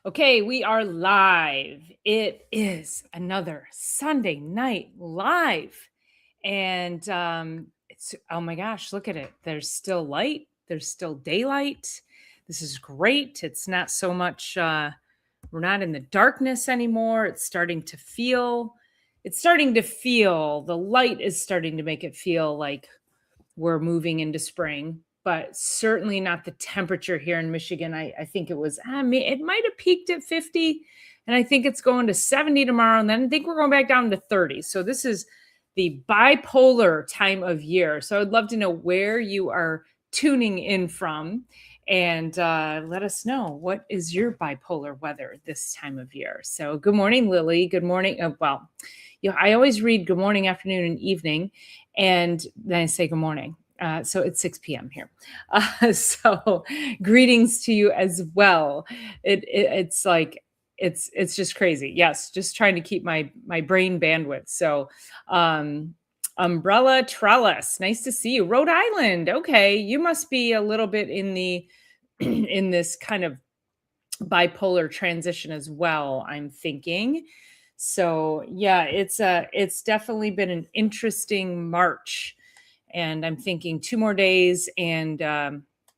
Okay, we are live. It is another Sunday night live. And it's, oh my gosh, look at it. There's still light, there's still daylight. This is great. It's not so much, we're not in the darkness anymore. It's starting to feel, the light is starting to make it feel like we're moving into spring, but certainly not the temperature here in Michigan. I think it might have peaked at 50, and I think it's going to 70 tomorrow, and then I think we're going back down to 30. So this is the bipolar time of year. So I'd love to know where you are tuning in from, and let us know, what is your bipolar weather this time of year. So good morning, Lily. Good morning. I always read good morning, afternoon, and evening, and then I say good morning. So it's 6 p.m. here. So greetings to you as well. It's just crazy. Yes, just trying to keep my brain bandwidth. So umbrella trellis, nice to see you. Rhode Island. Okay, you must be a little bit in the in this kind of bipolar transition as well, I'm thinking. So yeah, it's definitely been an interesting March, and I'm thinking 2 more days, and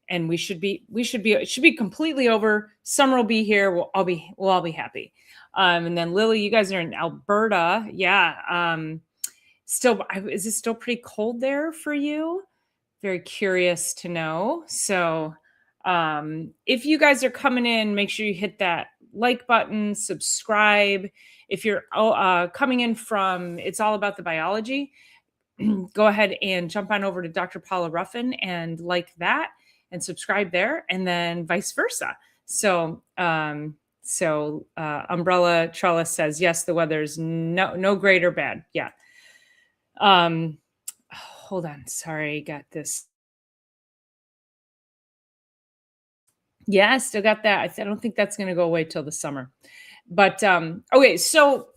it should be completely over. Summer will be here. We'll all be happy. And then Lily, you guys are in Alberta. Yeah. Still, is it still pretty cold there for you? Very curious to know. So if you guys are coming in, make sure you hit that like button, subscribe. If you're coming in from It's All About the Biology, go ahead and jump on over to Dr. Paula Ruffin and like that and subscribe there, and then vice versa. So Umbrella Trellis says, yes, the weather's no great or bad. Yeah. Hold on. Sorry, got this. Yeah, I still got that. I don't think that's going to go away till the summer. But okay, so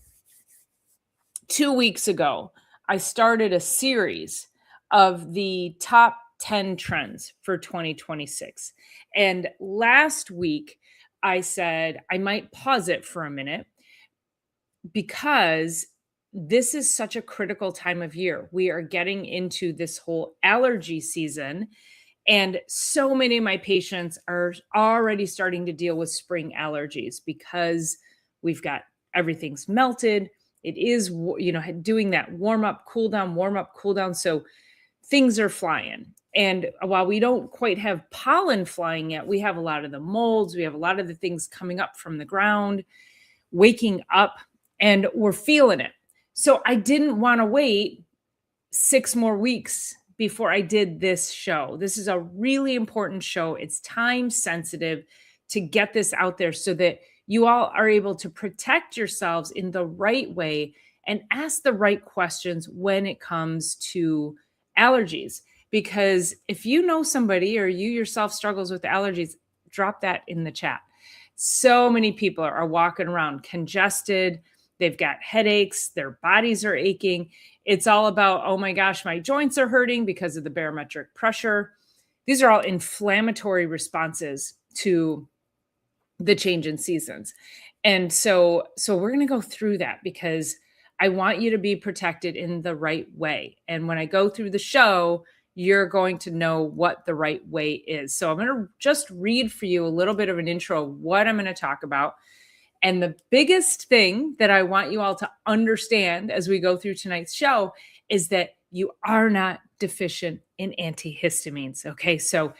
2 weeks ago, I started a series of the top 10 trends for 2026. And last week, I said I might pause it for a minute because this is such a critical time of year. We are getting into this whole allergy season, and so many of my patients are already starting to deal with spring allergies because we've got everything's melted. It is, doing that warm up, cool down. So things are flying. And while we don't quite have pollen flying yet, we have a lot of the molds, we have a lot of the things coming up from the ground, waking up, and we're feeling it. So I didn't want to wait 6 more weeks before I did this show. This is a really important show. It's time sensitive to get this out there so that you all are able to protect yourselves in the right way and ask the right questions when it comes to allergies. Because if you know somebody or you yourself struggles with allergies, drop that in the chat. So many people are walking around congested. They've got headaches, their bodies are aching. It's all about, oh my gosh, my joints are hurting because of the barometric pressure. These are all inflammatory responses to the change in seasons. And so we're going to go through that because I want you to be protected in the right way. And when I go through the show, you're going to know what the right way is. So I'm going to just read for you a little bit of an intro of what I'm going to talk about. And the biggest thing that I want you all to understand as we go through tonight's show is that you are not deficient in antihistamines. Okay, so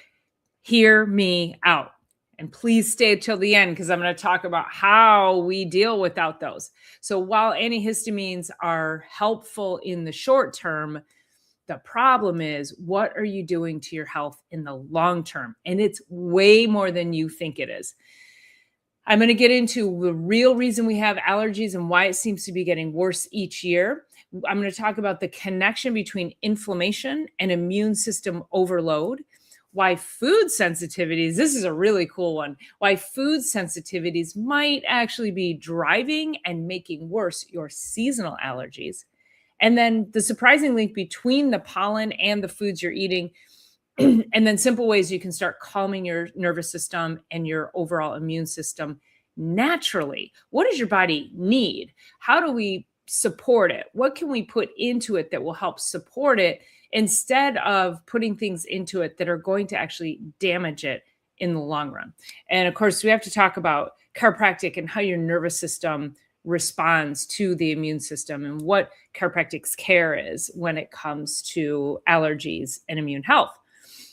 hear me out. And please stay till the end because I'm going to talk about how we deal without those. So while antihistamines are helpful in the short term, the problem is, what are you doing to your health in the long term? And it's way more than you think it is. I'm going to get into the real reason we have allergies and why it seems to be getting worse each year. I'm going to talk about the connection between inflammation and immune system overload, why food sensitivities, this is a really cool one, why food sensitivities might actually be driving and making worse your seasonal allergies. And then the surprising link between the pollen and the foods you're eating, and then simple ways you can start calming your nervous system and your overall immune system naturally? What does your body need? How do we support it? What can we put into it that will help support it instead of putting things into it that are going to actually damage it in the long run? And of course, we have to talk about chiropractic and how your nervous system responds to the immune system and what chiropractic's care is when it comes to allergies and immune health.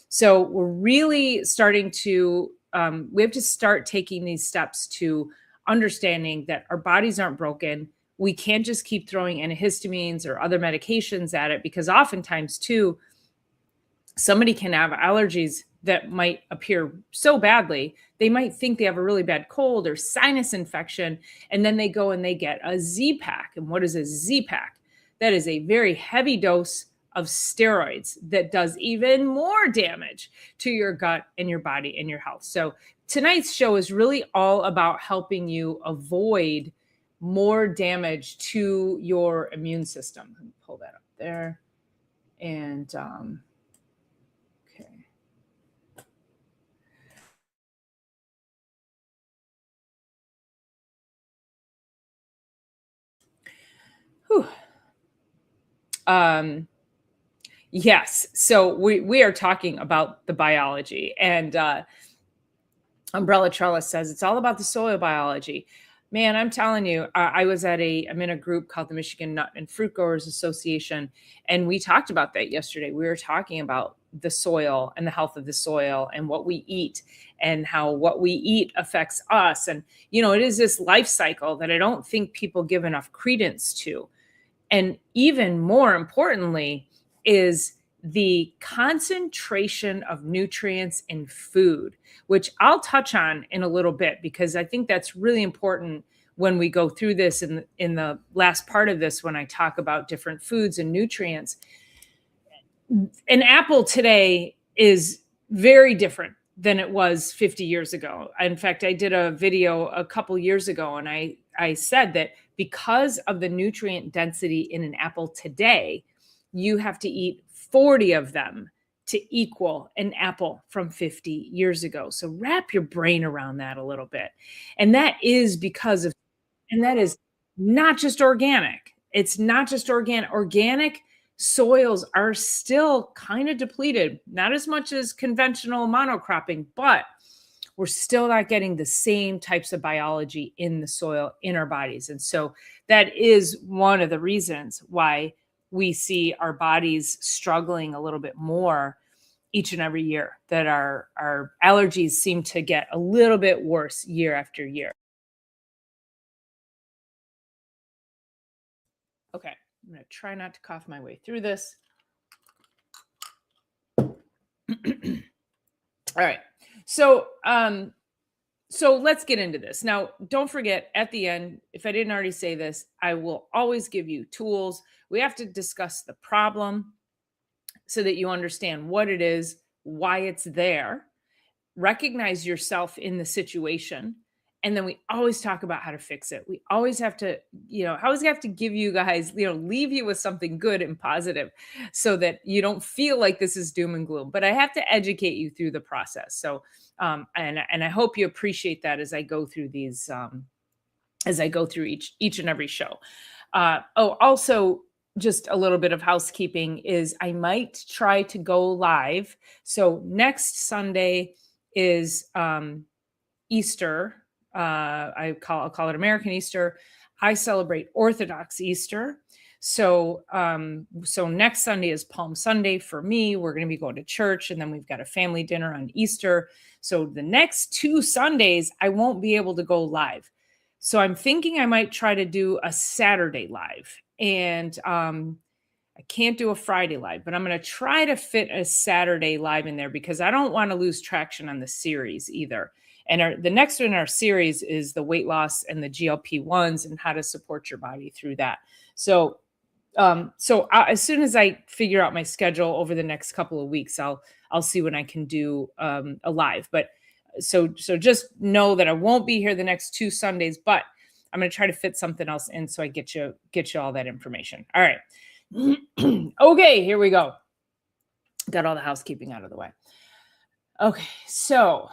So we're really starting to, we have to start taking these steps to understanding that our bodies aren't broken. We can't just keep throwing antihistamines or other medications at it, because oftentimes too, somebody can have allergies that might appear so badly. They might think they have a really bad cold or sinus infection, and then they go and they get a Z-Pack. And what is a Z-Pack? That is a very heavy dose of steroids that does even more damage to your gut and your body and your health. So tonight's show is really all about helping you avoid more damage to your immune system. Let me pull that up there. And okay. Whew. Yes. So we are talking about the biology, and Umbrella Trellis says it's all about the soil biology. Man, I'm telling you, I'm in a group called the Michigan Nut and Fruit Growers Association, and we talked about that yesterday. We were talking about the soil and the health of the soil and what we eat and how what we eat affects us. And, it is this life cycle that I don't think people give enough credence to. And even more importantly is the concentration of nutrients in food, which I'll touch on in a little bit, because I think that's really important when we go through this in the last part of this, when I talk about different foods and nutrients. An apple today is very different than it was 50 years ago. In fact, I did a video a couple years ago, and I said that because of the nutrient density in an apple today, you have to eat 40 of them to equal an apple from 50 years ago. So wrap your brain around that a little bit. And that is and that is not just organic. It's not just organic. Organic soils are still kind of depleted, not as much as conventional monocropping, but we're still not getting the same types of biology in the soil in our bodies. And so that is one of the reasons why we see our bodies struggling a little bit more each and every year, that our allergies seem to get a little bit worse year after year. Okay, I'm going to try not to cough my way through this. All right. So let's get into this. Now, don't forget, at the end, if I didn't already say this, I will always give you tools. We have to discuss the problem so that you understand what it is, why it's there, recognize yourself in the situation, and then we always talk about how to fix it. We always have to, give you guys, leave you with something good and positive so that you don't feel like this is doom and gloom. But I have to educate you through the process. So, and I hope you appreciate that as I go through these, as I go through each and every show. Also, just a little bit of housekeeping is I might try to go live. So next Sunday is Easter. I'll call it American Easter. I celebrate Orthodox Easter. So next Sunday is Palm Sunday for me. We're going to be going to church, and then we've got a family dinner on Easter. So the next 2 Sundays, I won't be able to go live. So I'm thinking I might try to do a Saturday live, and I can't do a Friday live, but I'm going to try to fit a Saturday live in there because I don't want to lose traction on the series either. And the next one in our series is the weight loss and the GLP-1s and how to support your body through that. So as soon as I figure out my schedule over the next couple of weeks, I'll see when I can do a live. But so just know that I won't be here the next 2 Sundays, but I'm going to try to fit something else in so I get you all that information. All right. Okay, here we go. Got all the housekeeping out of the way. Okay, so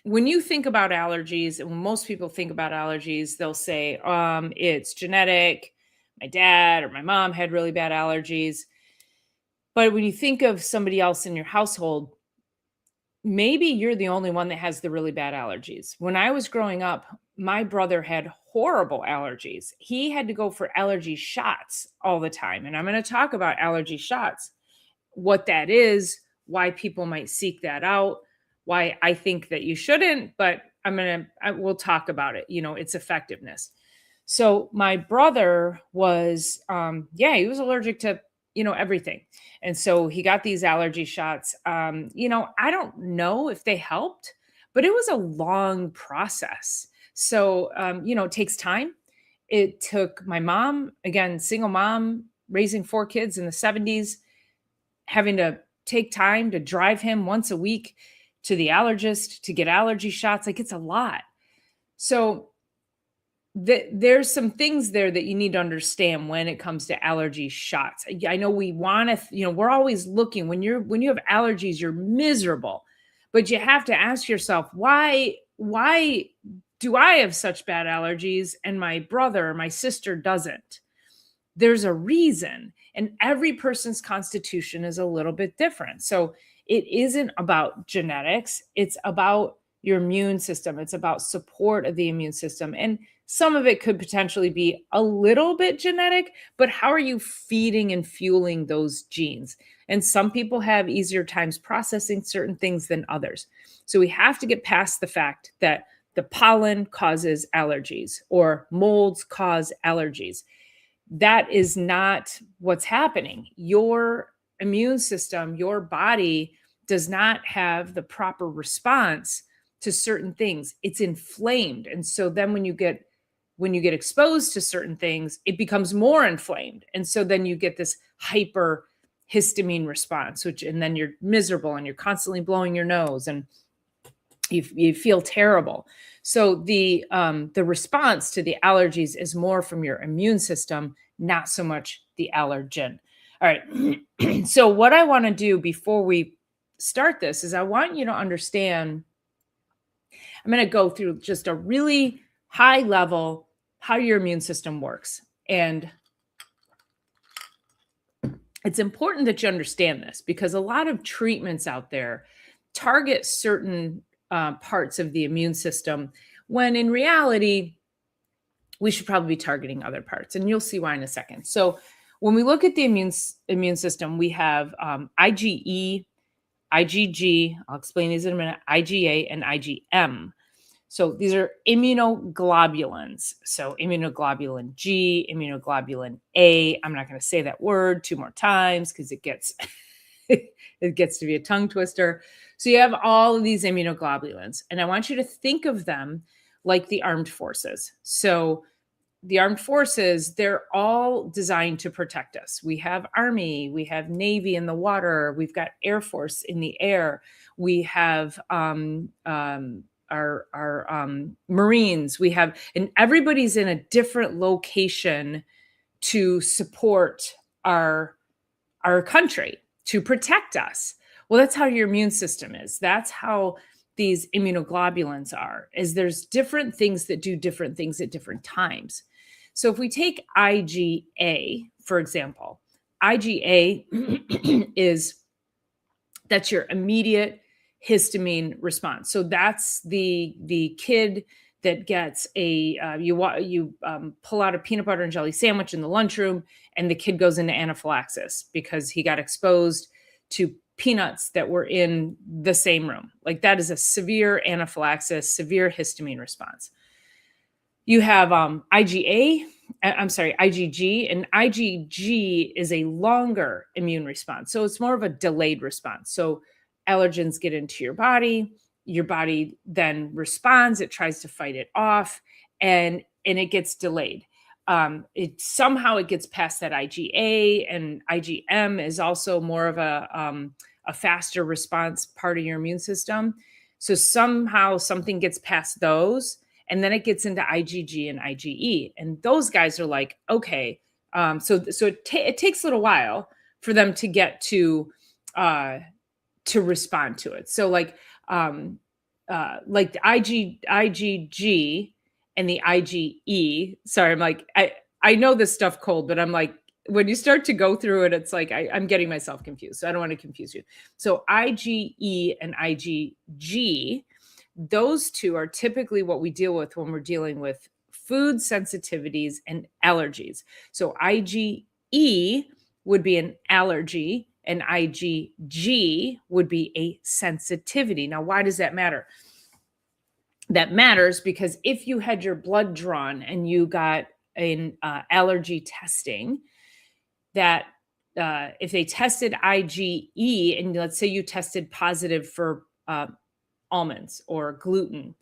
when you think about allergies, and when most people think about allergies, they'll say, it's genetic. My dad or my mom had really bad allergies. But when you think of somebody else in your household, maybe you're the only one that has the really bad allergies. When I was growing up, my brother had horrible allergies. He had to go for allergy shots all the time. And I'm going to talk about allergy shots, what that is, why people might seek that out, why I think that you shouldn't, but we'll talk about it, its effectiveness. So my brother was, he was allergic to, everything. And so he got these allergy shots. I don't know if they helped, but it was a long process. So, it takes time. It took my mom, again, single mom, raising 4 kids in the 70s, having to take time to drive him once a week to the allergist to get allergy shots. Like, it's a lot. So there's some things there that you need to understand when it comes to allergy shots. I know we want to, we're always looking when you have allergies, you're miserable, but you have to ask yourself, why do I have such bad allergies and my brother or my sister doesn't? There's a reason, and every person's constitution is a little bit different. So it isn't about genetics. It's about your immune system. It's about support of the immune system. And some of it could potentially be a little bit genetic, but how are you feeding and fueling those genes? And some people have easier times processing certain things than others. So we have to get past the fact that the pollen causes allergies or molds cause allergies. That is not what's happening. Your immune system, your body does not have the proper response to certain things. It's inflamed. And so then when you get exposed to certain things, it becomes more inflamed. And so then you get this hyperhistamine response, and then you're miserable and you're constantly blowing your nose and you feel terrible. So the response to the allergies is more from your immune system, not so much the allergen. All right. So what I want to do before we start this is I want you to understand. I'm going to go through just a really high level how your immune system works. And it's important that you understand this because a lot of treatments out there target certain parts of the immune system, when in reality, we should probably be targeting other parts. And you'll see why in a second. So when we look at the immune system, we have IgE, IgG, I'll explain these in a minute, IgA, and IgM. So these are immunoglobulins. So immunoglobulin G, immunoglobulin A. I'm not going to say that word 2 more times because it gets it gets to be a tongue twister. So you have all of these immunoglobulins, and I want you to think of them like the armed forces. So the armed forces, they're all designed to protect us. We have Army, we have Navy in the water, we've got Air Force in the air, we have our Marines, and everybody's in a different location to support our country, to protect us. Well, that's how your immune system is. That's how these immunoglobulins are, is there's different things that do different things at different times. So if we take IgA, for example, IgA that's your immediate histamine response. So that's the kid that gets you pull out a peanut butter and jelly sandwich in the lunchroom, and the kid goes into anaphylaxis because he got exposed to peanuts that were in the same room. Like, that is a severe anaphylaxis, severe histamine response. You have IgG, and IgG is a longer immune response. So it's more of a delayed response. So allergens get into your body then responds, it tries to fight it off, and it gets delayed. It gets past that IgA, and IgM is also more of a faster response part of your immune system. So somehow something gets past those, and then it gets into IgG and IgE, and those guys are like, okay, so it takes a little while for them to get to respond to it. So like like the IgG and the IgE. Sorry, I'm like, I know this stuff cold, but I'm like, when you start to go through it, it's like I'm getting myself confused. So I don't want to confuse you. So IgE and IgG, those two are typically what we deal with when we're dealing with food sensitivities and allergies. So IgE would be an allergy and IgG would be a sensitivity. Now, why does that matter? That matters because if you had your blood drawn and you got an allergy testing, that if they tested IgE and let's say you tested positive for almonds or gluten,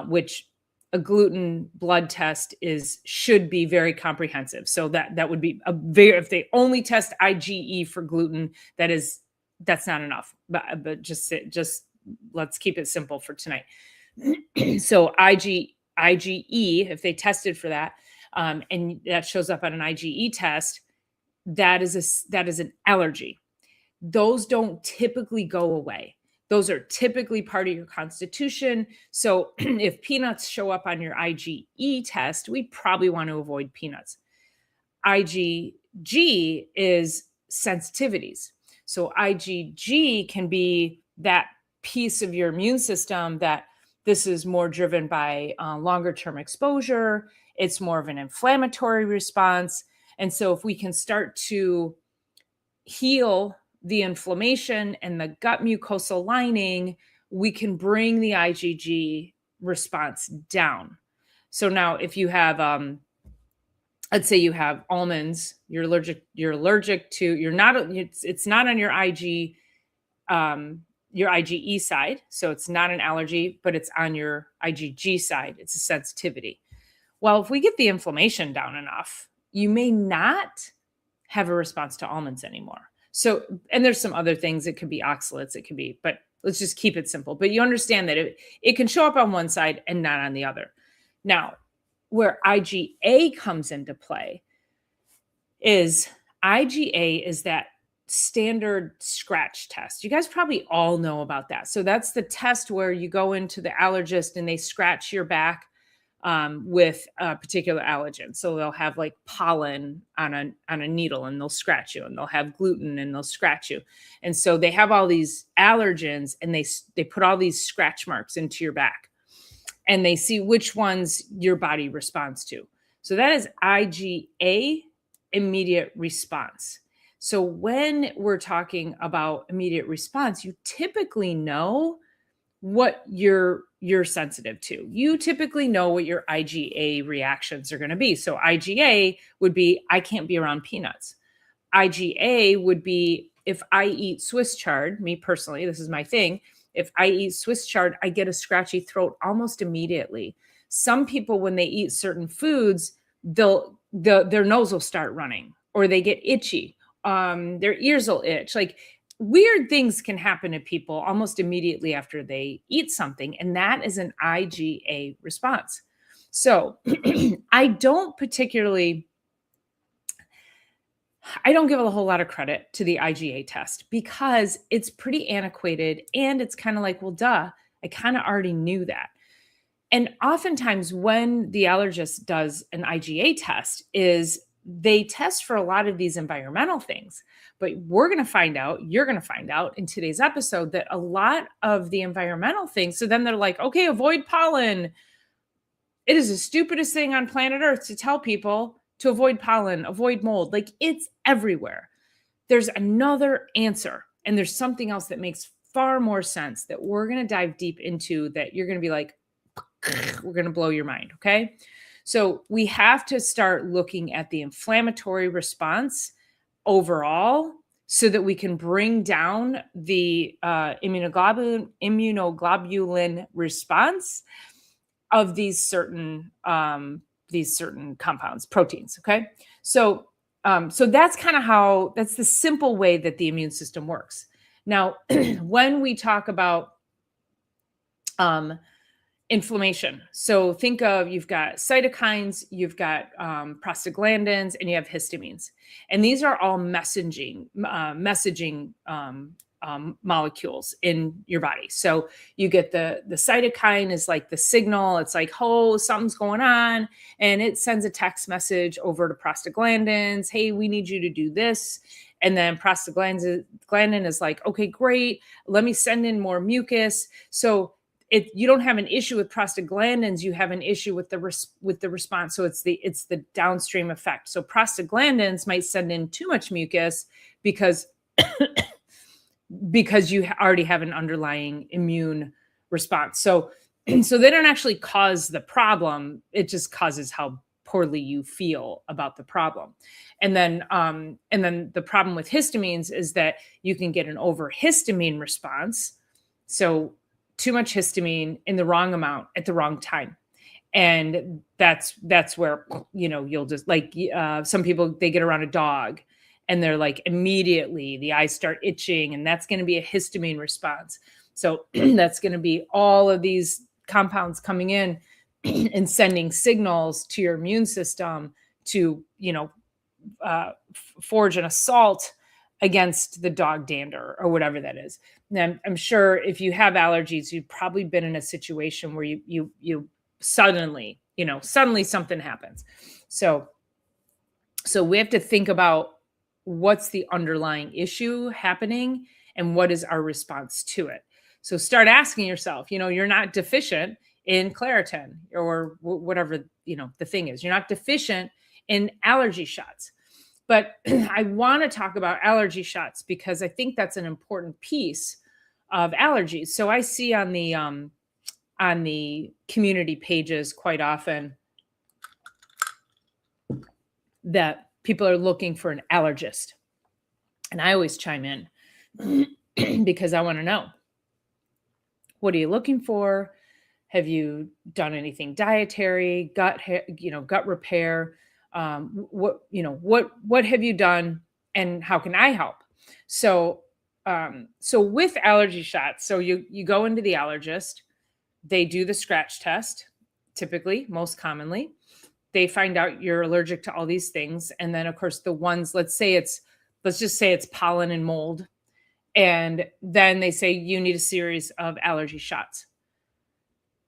which a gluten blood test should be very comprehensive. So that would be if they only test IgE for gluten, that's not enough. But just let's keep it simple for tonight. So IgE, if they tested for that, and that shows up on an IgE test, that is an allergy. Those don't typically go away. Those are typically part of your constitution. So if peanuts show up on your IgE test, we probably want to avoid peanuts. IgG is sensitivities. So IgG can be that piece of your immune system that this is more driven by longer term exposure. It's more of an inflammatory response. And so if we can start to heal the inflammation and the gut mucosal lining, we can bring the IgG response down. So now if you have, let's say you have almonds, you're allergic to, it's not on your your IgE side. So it's not an allergy, but it's on your IgG side. It's a sensitivity. Well, if we get the inflammation down enough, you may not have a response to almonds anymore. So, and there's some other things. It could be oxalates, it could be, but let's just keep it simple. But you understand that it can show up on one side and not on the other. Now, where IgA comes into play is IgA is that standard scratch test. You guys probably all know about that. So that's the test where you go into the allergist and they scratch your back with a particular allergen. So they'll have like pollen on a needle and they'll scratch you, and they'll have gluten and they'll scratch you. And so they have all these allergens and they put all these scratch marks into your back and they see which ones your body responds to. So that is IgA, immediate response. So when we're talking about immediate response, you typically know what you're sensitive to. You typically know what your IgA reactions are going to be. So IgA would be, I can't be around peanuts. IgA would be, if I eat Swiss chard, me personally, this is my thing. If I eat Swiss chard, I get a scratchy throat almost immediately. Some people, when they eat certain foods, their nose will start running, or they get itchy. Their ears will itch. Like, weird things can happen to people almost immediately after they eat something, and that is an IgA response. So I don't give a whole lot of credit to the IgA test because it's pretty antiquated, and it's kind of like, well, duh, I kind of already knew that. And oftentimes when the allergist does an IgA test is they test for a lot of these environmental things, but you're going to find out in today's episode that a lot of the environmental things, so then they're like, okay, avoid pollen. It is the stupidest thing on planet Earth to tell people to avoid pollen, avoid mold. Like, it's everywhere. There's another answer, and there's something else that makes far more sense that we're going to dive deep into, that you're going to be like, we're going to blow your mind. Okay. So we have to start looking at the inflammatory response overall so that we can bring down the immunoglobulin response of these certain compounds, proteins. Okay. So that's kind of that's the simple way that the immune system works. Now, when we talk about inflammation, so think of, you've got cytokines, you've got prostaglandins, and you have histamines, and these are all messaging molecules in your body. So you get the cytokine is like the signal. It's like, oh, something's going on, and it sends a text message over to prostaglandins. Hey, we need you to do this. And then prostaglandin is like, okay, great. Let me send in more mucus. So you don't have an issue with prostaglandins, you have an issue with the response. So it's the downstream effect. So prostaglandins might send in too much mucus because you already have an underlying immune response. So they don't actually cause the problem. It just causes how poorly you feel about the problem. And then the problem with histamines is that you can get an overhistamine response. So too much histamine in the wrong amount at the wrong time. And that's where, you'll just like, some people, they get around a dog and they're like, immediately the eyes start itching, and that's going to be a histamine response. So that's going to be all of these compounds coming in and sending signals to your immune system to, forge an assault against the dog dander or whatever that is. Now, I'm sure if you have allergies, you've probably been in a situation where you suddenly something happens. So we have to think about what's the underlying issue happening and what is our response to it. So start asking yourself, you're not deficient in Claritin or whatever, the thing is. You're not deficient in allergy shots. But I want to talk about allergy shots because I think that's an important piece of allergies. So I see on the community pages quite often that people are looking for an allergist. And I always chime in because I want to know, what are you looking for? Have you done anything dietary, gut repair? What have you done and how can I help? So with allergy shots, so you go into the allergist, they do the scratch test, typically, most commonly. They find out you're allergic to all these things. And then of course the ones, let's just say it's pollen and mold. And then they say you need a series of allergy shots.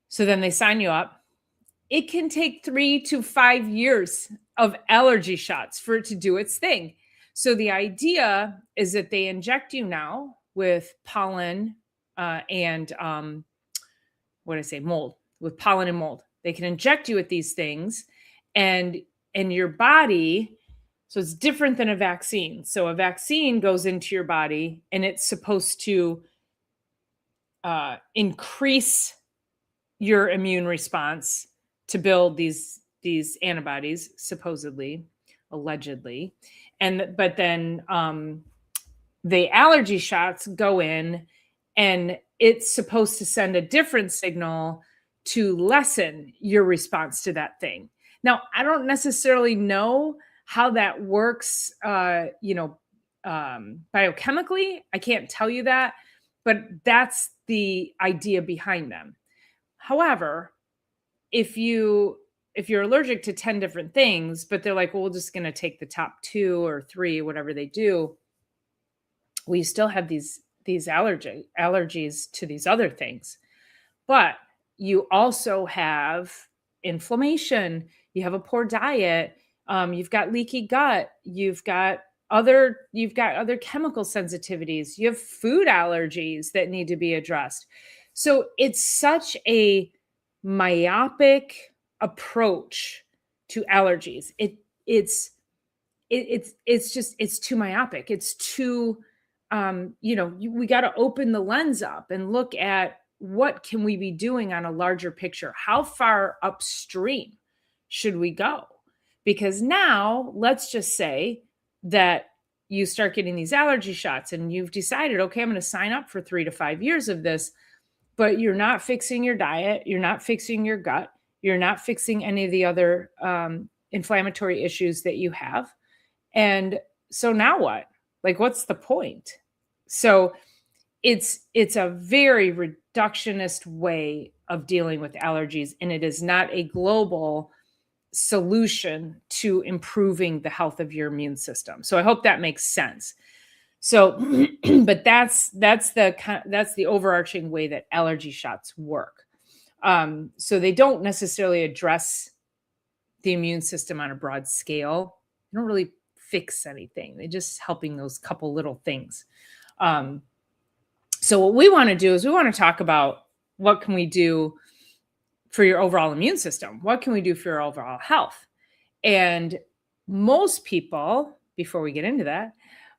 So then they sign you up. It can take 3 to 5 years of allergy shots for it to do its thing. So the idea is that they inject you now with pollen and mold, with pollen and mold. They can inject you with these things and your body. So it's different than a vaccine. So a vaccine goes into your body and it's supposed to increase your immune response to build these antibodies, supposedly, allegedly. But then the allergy shots go in and it's supposed to send a different signal to lessen your response to that thing. Now, I don't necessarily know how that works, biochemically. I can't tell you that, but that's the idea behind them. However, if you're allergic to 10 different things, but they're like, well, we're just going to take the top 2 or 3, whatever they do, we still have these allergies to these other things. But you also have inflammation, you have a poor diet, you've got leaky gut, you've got other chemical sensitivities, you have food allergies that need to be addressed. So it's such a myopic approach to allergies. It's too myopic. It's too, we got to open the lens up and look at what can we be doing on a larger picture? How far upstream should we go? Because now let's just say that you start getting these allergy shots and you've decided, okay, I'm going to sign up for 3 to 5 years of this, but you're not fixing your diet. You're not fixing your gut. You're not fixing any of the other inflammatory issues that you have. And so now what? Like, what's the point? So it's a very reductionist way of dealing with allergies, and it is not a global solution to improving the health of your immune system. So I hope that makes sense. So, but that's the overarching way that allergy shots work. So they don't necessarily address the immune system on a broad scale. They don't really fix anything. They're just helping those couple little things. Um, so what we want to do is we want to talk about what can we do for your overall immune system? What can we do for your overall health? And most people, before we get into that,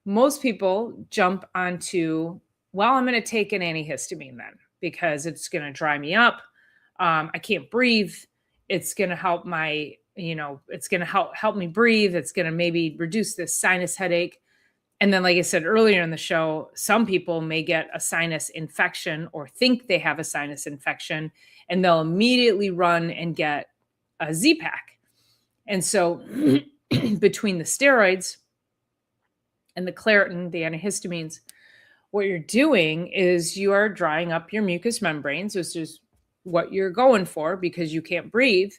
most people jump onto, well, I'm going to take an antihistamine then because it's going to dry me up. I can't breathe. It's going to help my, it's going to help me breathe. It's going to maybe reduce this sinus headache. And then, like I said earlier in the show, some people may get a sinus infection or think they have a sinus infection, and they'll immediately run and get a Z-Pack. And so between the steroids and the Claritin, the antihistamines, what you're doing is you are drying up your mucous membranes, which is what you're going for because you can't breathe,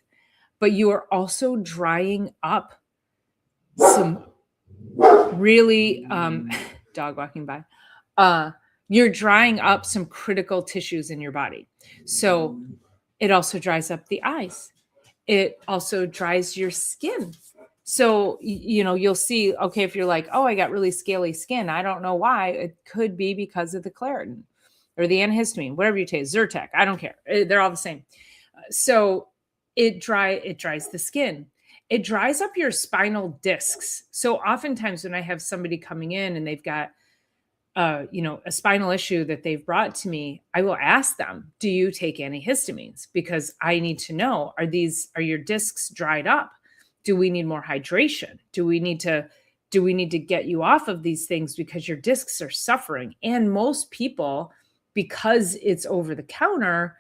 but you are also drying up some really dog walking by. You're drying up some critical tissues in your body. So it also dries up the eyes. It also dries your skin. So, you'll see, okay, if you're like, oh, I got really scaly skin, I don't know why. It could be because of the Claritin or the antihistamine, whatever you take, Zyrtec, I don't care. They're all the same. So it dries the skin. It dries up your spinal discs. So oftentimes when I have somebody coming in and they've got, a spinal issue that they've brought to me, I will ask them, do you take antihistamines? Because I need to know, are your discs dried up? Do we need more hydration? Do we need to get you off of these things because your discs are suffering? And most people, because it's over the counter,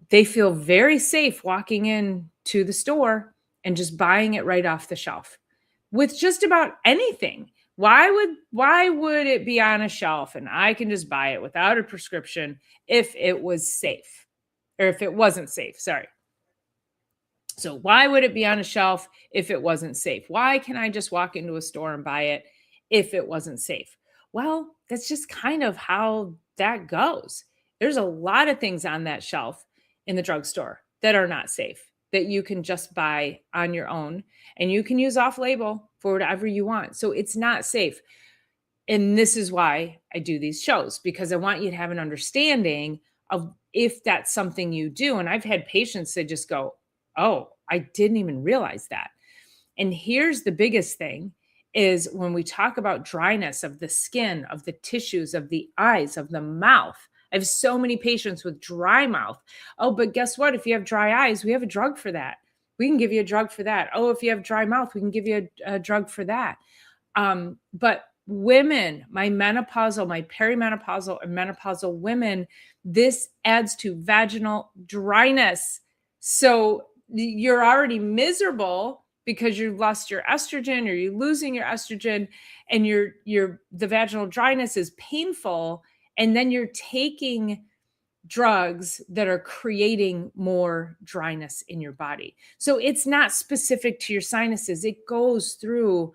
they feel very safe walking in to the store and just buying it right off the shelf with just about anything. Why would it be on a shelf and I can just buy it without a prescription if it was safe, or if it wasn't safe? Sorry. So why would it be on a shelf if it wasn't safe? Why can I just walk into a store and buy it if it wasn't safe? Well, that's just kind of how that goes. There's a lot of things on that shelf in the drugstore that are not safe, that you can just buy on your own, and you can use off label for whatever you want. So it's not safe. And this is why I do these shows, because I want you to have an understanding of if that's something you do. And I've had patients that just go, oh, I didn't even realize that. And here's the biggest thing is when we talk about dryness of the skin, of the tissues, of the eyes, of the mouth. I have so many patients with dry mouth. Oh, but guess what? If you have dry eyes, we have a drug for that. We can give you a drug for that. Oh, if you have dry mouth, we can give you a drug for that. But women, my menopausal, my perimenopausal and menopausal women, this adds to vaginal dryness. So you're already miserable because you lost your estrogen, or you're losing your estrogen, and the vaginal dryness is painful. And then you're taking drugs that are creating more dryness in your body. So it's not specific to your sinuses. It goes through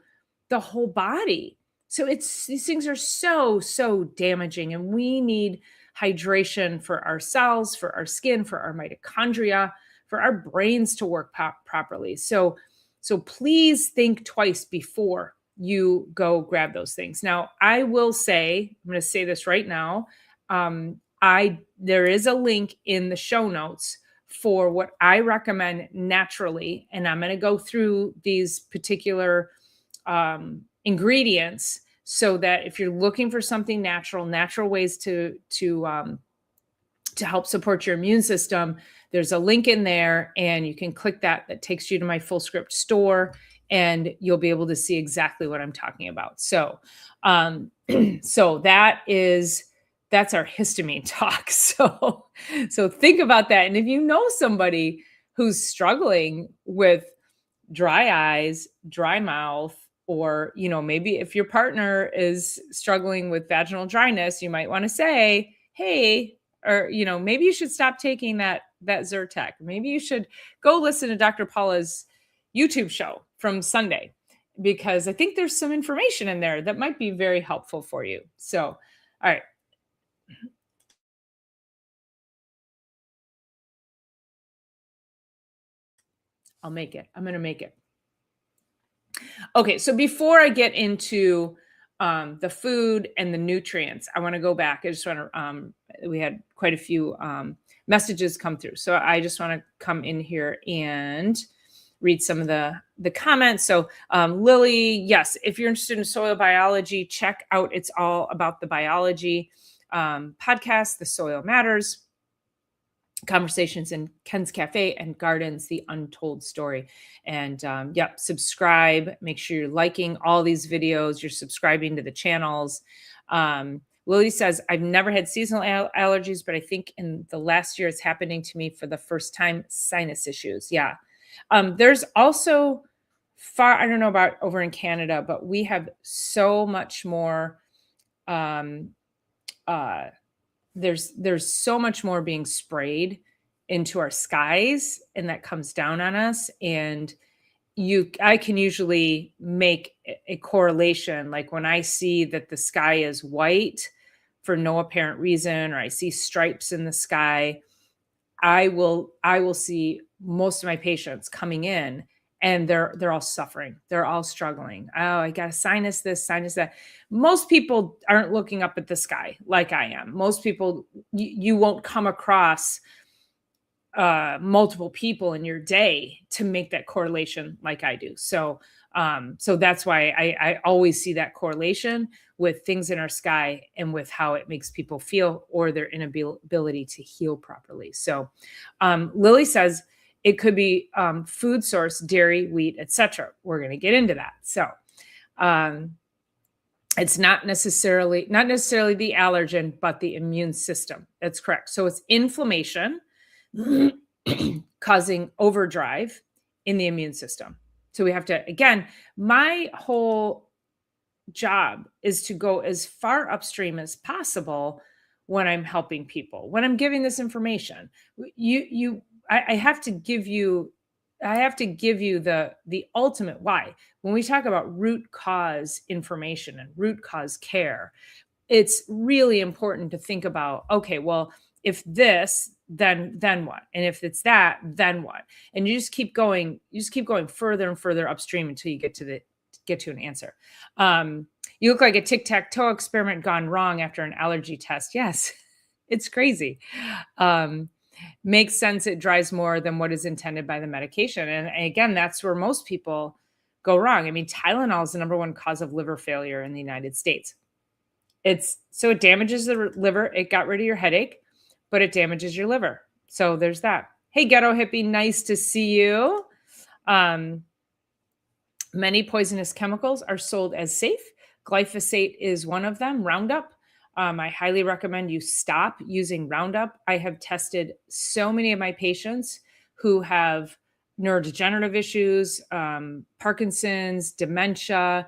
the whole body. So these things are so, so damaging, and we need hydration for our cells, for our skin, for our mitochondria, for our brains to work properly. So please think twice before you go grab those things. Now, I will say, I'm going to say this right now. There is a link in the show notes for what I recommend naturally. And I'm going to go through these particular ingredients so that if you're looking for something natural ways to help support your immune system, there's a link in there, and you can click that takes you to my Full Script store, and you'll be able to see exactly what I'm talking about. So, so that's our histamine talk. So think about that. And if you know somebody who's struggling with dry eyes, dry mouth, or, maybe if your partner is struggling with vaginal dryness, you might want to say, hey, or, maybe you should stop taking that Zyrtec. Maybe you should go listen to Dr. Paula's YouTube show from Sunday because I think there's some information in there that might be very helpful for you. So, all right, I'll make it. I'm going to make it. Okay, so before I get into the food and the nutrients, I want to go back. I just want to, we had quite a few messages come through. So I just want to come in here and read some of the comments. So Lily, yes, if you're interested in soil biology, check out It's All About the Biology podcast, The Soil Matters. Conversations in Ken's Cafe and Gardens, The Untold Story. And yep, subscribe. Make sure you're liking all these videos. You're subscribing to the channels. Lily says, I've never had seasonal allergies, but I think in the last year it's happening to me for the first time, sinus issues. Yeah. There's also I don't know about over in Canada, but we have so much more um, there's so much more being sprayed into our skies, and that comes down on us. And I can usually make a correlation. Like when I see that the sky is white for no apparent reason, or I see stripes in the sky, I will see most of my patients coming in and they're all suffering. They're all struggling. Oh, I got a sinus this, sinus that. Most people aren't looking up at the sky like I am. Most people, you won't come across multiple people in your day to make that correlation like I do. So that's why I always see that correlation with things in our sky and with how it makes people feel or their inability to heal properly. So Lily says it could be food source, dairy, wheat, etc. We're going to get into that. So it's not necessarily the allergen, but the immune system. That's correct. So it's inflammation causing overdrive in the immune system. So we have to, again, my whole job is to go as far upstream as possible when I'm helping people, when I'm giving this information. I have to give you the ultimate why. When we talk about root cause information and root cause care, it's really important to think about, okay, well, if this, then what? And if it's that, then what? And you just keep going further and further upstream until you get to an answer. You look like a tic-tac-toe experiment gone wrong after an allergy test. Yes, it's crazy. Makes sense. It dries more than what is intended by the medication. And again, that's where most people go wrong. I mean, Tylenol is the number one cause of liver failure in the United States. It damages the liver. It got rid of your headache, but it damages your liver. So there's that. Hey, Ghetto Hippie, nice to see you. Many poisonous chemicals are sold as safe. Glyphosate is one of them, Roundup. I highly recommend you stop using Roundup. I have tested so many of my patients who have neurodegenerative issues, Parkinson's, dementia,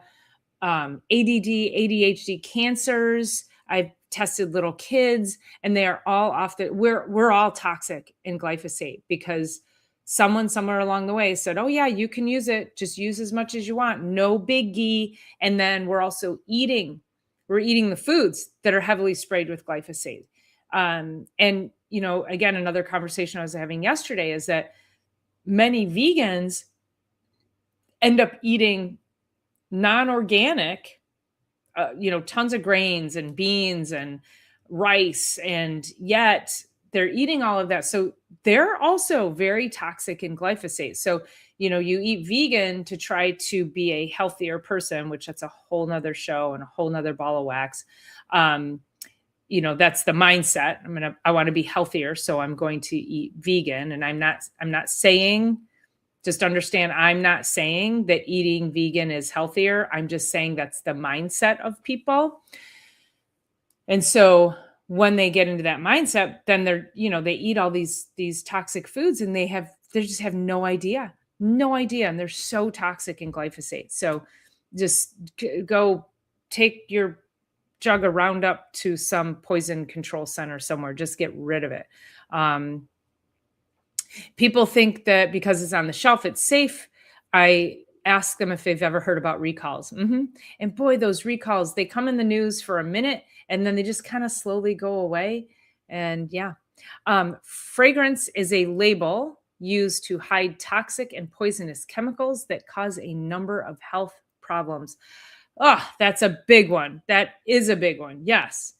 ADD, ADHD, cancers. I've tested little kids, and they are all we're all toxic in glyphosate because someone somewhere along the way said, oh yeah, you can use it. Just use as much as you want. No biggie. And then we're also eating the foods that are heavily sprayed with glyphosate. And, again, another conversation I was having yesterday is that many vegans end up eating non-organic, tons of grains and beans and rice, and yet they're eating all of that. So they're also very toxic in glyphosate. So, you eat vegan to try to be a healthier person, which that's a whole nother show and a whole nother ball of wax. That's the mindset. I want to be healthier, so I'm going to eat vegan. And I'm not saying, just understand, I'm not saying that eating vegan is healthier. I'm just saying that's the mindset of people. And so when they get into that mindset, then they eat all these toxic foods, and they just have no idea. And they're so toxic in glyphosate. So just go take your jug of Roundup to some poison control center somewhere. Just get rid of it. People think that because it's on the shelf, it's safe. I ask them if they've ever heard about recalls. And boy, those recalls, they come in the news for a minute and then they just kind of slowly go away. And yeah, fragrance is a label used to hide toxic and poisonous chemicals that cause a number of health problems. Oh, that's a big one. That is a big one. Yes.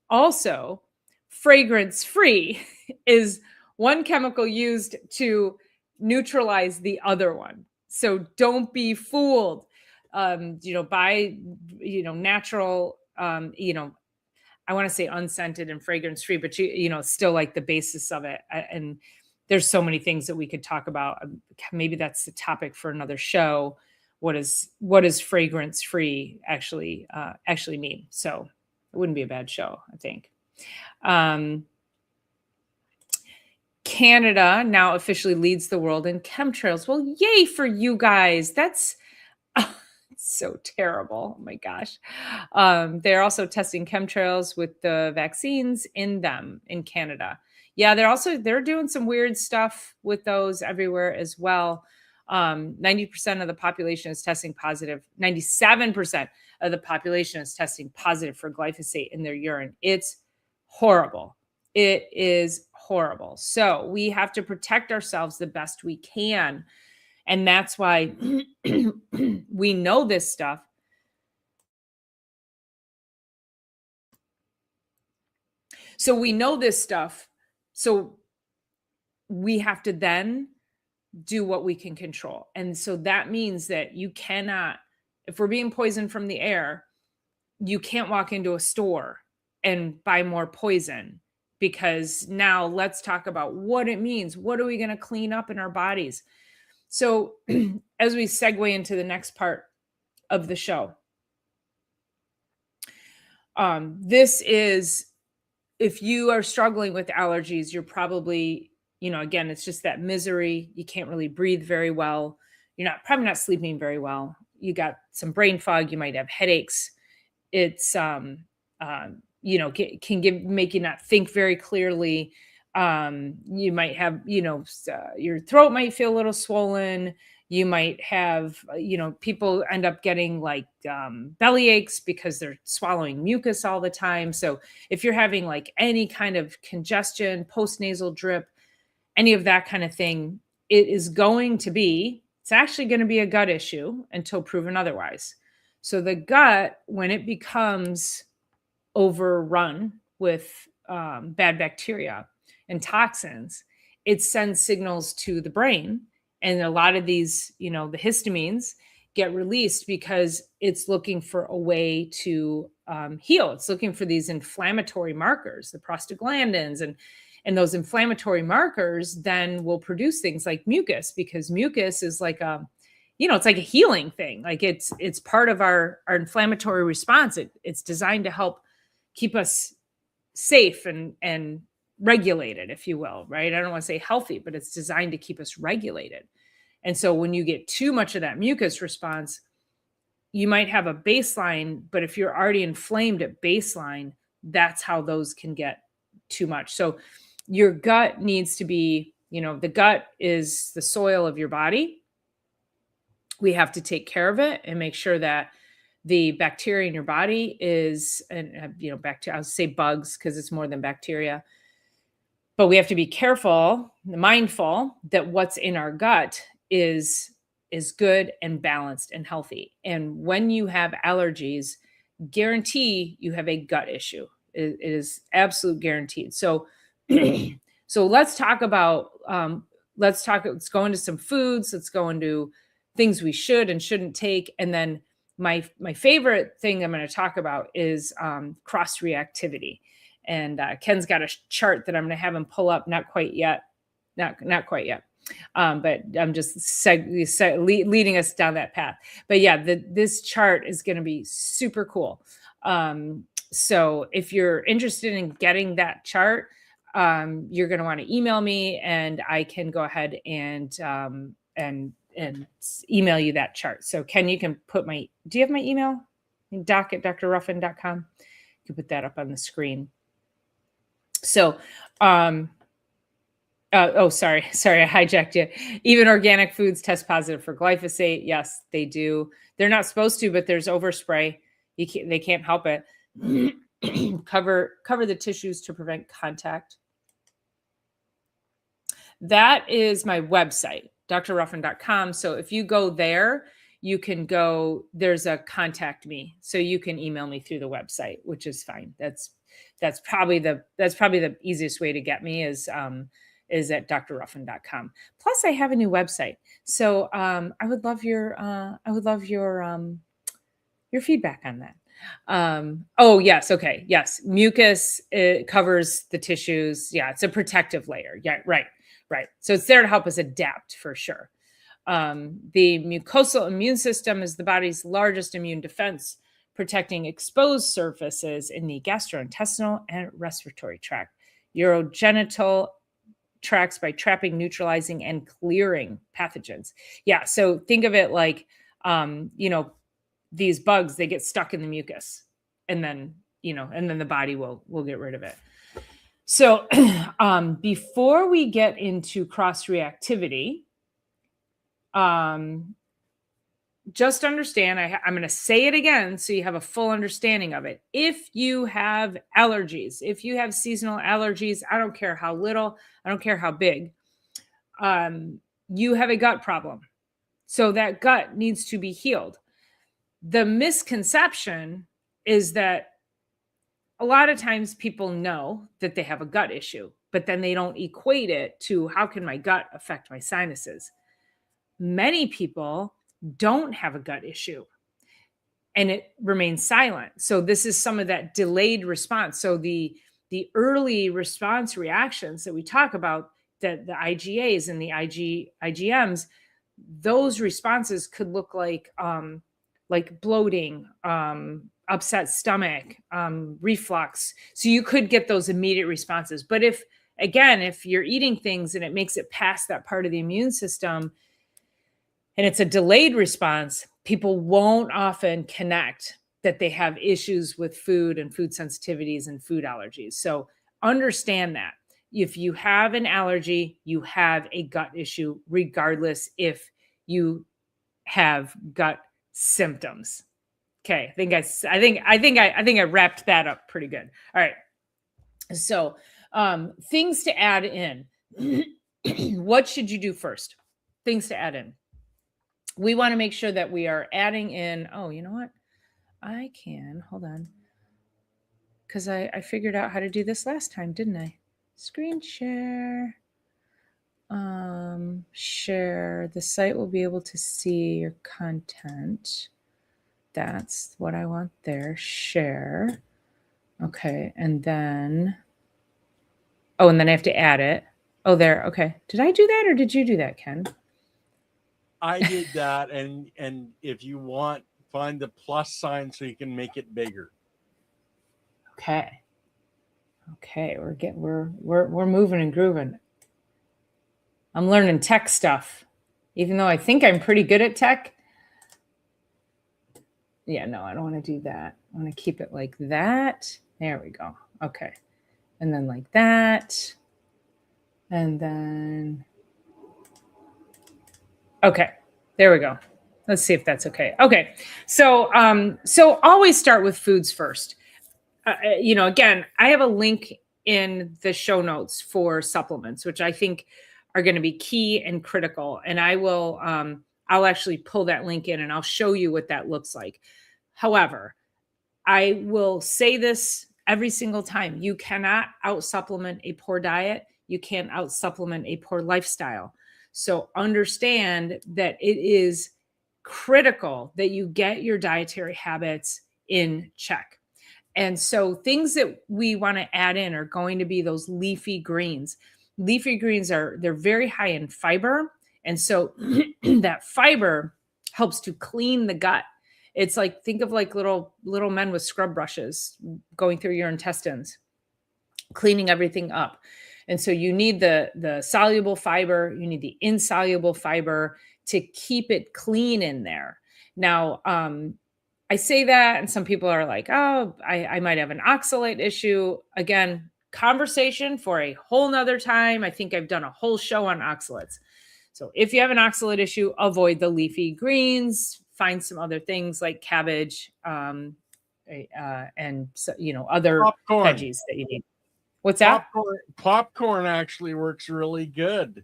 Also, fragrance free is one chemical used to neutralize the other one. So don't be fooled, by, natural, I want to say unscented and fragrance free, but still like the basis of it. And there's so many things that we could talk about. Maybe that's the topic for another show. What does fragrance free actually mean? So it wouldn't be a bad show, I think. Canada now officially leads the world in chemtrails. Well, yay for you guys. That's so terrible. Oh my gosh. They're also testing chemtrails with the vaccines in them in Canada. Yeah, they're doing some weird stuff with those everywhere as well. 90% of the population is testing positive. 97% of the population is testing positive for glyphosate in their urine. It's horrible. It is horrible. So we have to protect ourselves the best we can. And that's why we know this stuff. So we know this stuff. So we have to then do what we can control. And so that means that you cannot, if we're being poisoned from the air, you can't walk into a store and buy more poison, because now let's talk about what it means. What are we going to clean up in our bodies? So as we segue into the next part of the show, this is, if you are struggling with allergies, you're probably, again, it's just that misery. You can't really breathe very well. You're probably not sleeping very well. You got some brain fog. You might have headaches. It's, can make you not think very clearly. You might have, your throat might feel a little swollen. You might have, people end up getting like belly aches because they're swallowing mucus all the time. So if you're having like any kind of congestion, postnasal drip, any of that kind of thing, it's actually going to be a gut issue until proven otherwise. So the gut, when it becomes overrun with bad bacteria and toxins, it sends signals to the brain. And a lot of these, the histamines get released because it's looking for a way to heal. It's looking for these inflammatory markers, the prostaglandins, and those inflammatory markers then will produce things like mucus, because mucus is like it's like a healing thing. Like it's part of our inflammatory response. It's designed to help keep us safe and regulated, if you will, right? I don't want to say healthy, but it's designed to keep us regulated. And so when you get too much of that mucus response, you might have a baseline, but if you're already inflamed at baseline, that's how those can get too much. So your gut needs to be, the gut is the soil of your body. We have to take care of it and make sure that the bacteria in your body is, bacteria, I'll say bugs because it's more than bacteria. But we have to be careful, mindful that what's in our gut is good and balanced and healthy. And when you have allergies, guarantee you have a gut issue. It is absolute guaranteed. So, so let's talk about, let's go into some foods. Let's go into things we should and shouldn't take. And then my favorite thing I'm going to talk about is cross reactivity. And Ken's got a chart that I'm going to have him pull up. Not quite yet. Not quite yet. But I'm just leading us down that path. But yeah, this chart is going to be super cool. So if you're interested in getting that chart, you're going to want to email me, and I can go ahead and email you that chart. So Ken, you can put do you have my email? doc@drruffin.com. You can put that up on the screen. So, Sorry, I hijacked you. Even organic foods test positive for glyphosate. Yes, they do. They're not supposed to, but there's overspray. They can't help it. cover the tissues to prevent contact. That is my website, drruffin.com. So if you go there, you can go, there's a contact me. So you can email me through the website, which is fine. That's probably the easiest way to get me is at drruffin.com. Plus I have a new website. So I would love your feedback on that. Oh yes. Okay. Yes. Mucus, it covers the tissues. Yeah. It's a protective layer. Yeah. Right. So it's there to help us adapt for sure. The mucosal immune system is the body's largest immune defense, protecting exposed surfaces in the gastrointestinal and respiratory tract, urogenital tracts by trapping, neutralizing, and clearing pathogens. Yeah. So think of it like, these bugs, they get stuck in the mucus and then the body will get rid of it. So before we get into cross reactivity, just understand, I'm going to say it again so you have a full understanding of it. If you have allergies, if you have seasonal allergies, I don't care how little, I don't care how big, you have a gut problem. So that gut needs to be healed. The misconception is that a lot of times people know that they have a gut issue, but then they don't equate it to how can my gut affect my sinuses. Many people don't have a gut issue and it remains silent. So this is some of that delayed response. So the early response reactions that we talk about, that the IgAs and the IgMs, those responses could look like bloating, upset stomach, reflux. So you could get those immediate responses. But if you're eating things and it makes it past that part of the immune system and it's a delayed response, people won't often connect that they have issues with food and food sensitivities and food allergies. So understand that if you have an allergy, you have a gut issue, regardless if you have gut symptoms. Okay, I think I wrapped that up pretty good. All right. So, things to add in. What should you do first? Things to add in. We want to make sure that we are adding in. Oh, you know what? Hold on. Because I figured out how to do this last time, didn't I? Screen share. Share. The site will be able to see your content. That's what I want there. Share. Okay. And then I have to add it. Oh, there. Okay. Did I do that or did you do that, Ken? I did that. And if you want, find the plus sign so you can make it bigger. Okay. We're moving and grooving. I'm learning tech stuff, even though I think I'm pretty good at tech. Yeah, no, I don't want to do that. I want to keep it like that. There we go. Okay. And then like that. And then, okay, there we go. Let's see if that's okay. Okay. So always start with foods first. Again, I have a link in the show notes for supplements, which I think are going to be key and critical. And I will, I'll actually pull that link in and I'll show you what that looks like. However, I will say this every single time. You cannot out-supplement a poor diet. You can't out-supplement a poor lifestyle. So understand that it is critical that you get your dietary habits in check. And so things that we want to add in are going to be those leafy greens. Leafy greens they're very high in fiber. And so that fiber helps to clean the gut. It's like, think of like little men with scrub brushes going through your intestines, cleaning everything up. And so you need the soluble fiber, you need the insoluble fiber to keep it clean in there. Now, I say that, and some people are like, oh, I might have an oxalate issue. Again, conversation for a whole nother time. I think I've done a whole show on oxalates. So if you have an oxalate issue, avoid the leafy greens, find some other things like cabbage, and other Popcorn. veggies that you need. What's that? Popcorn actually works really good.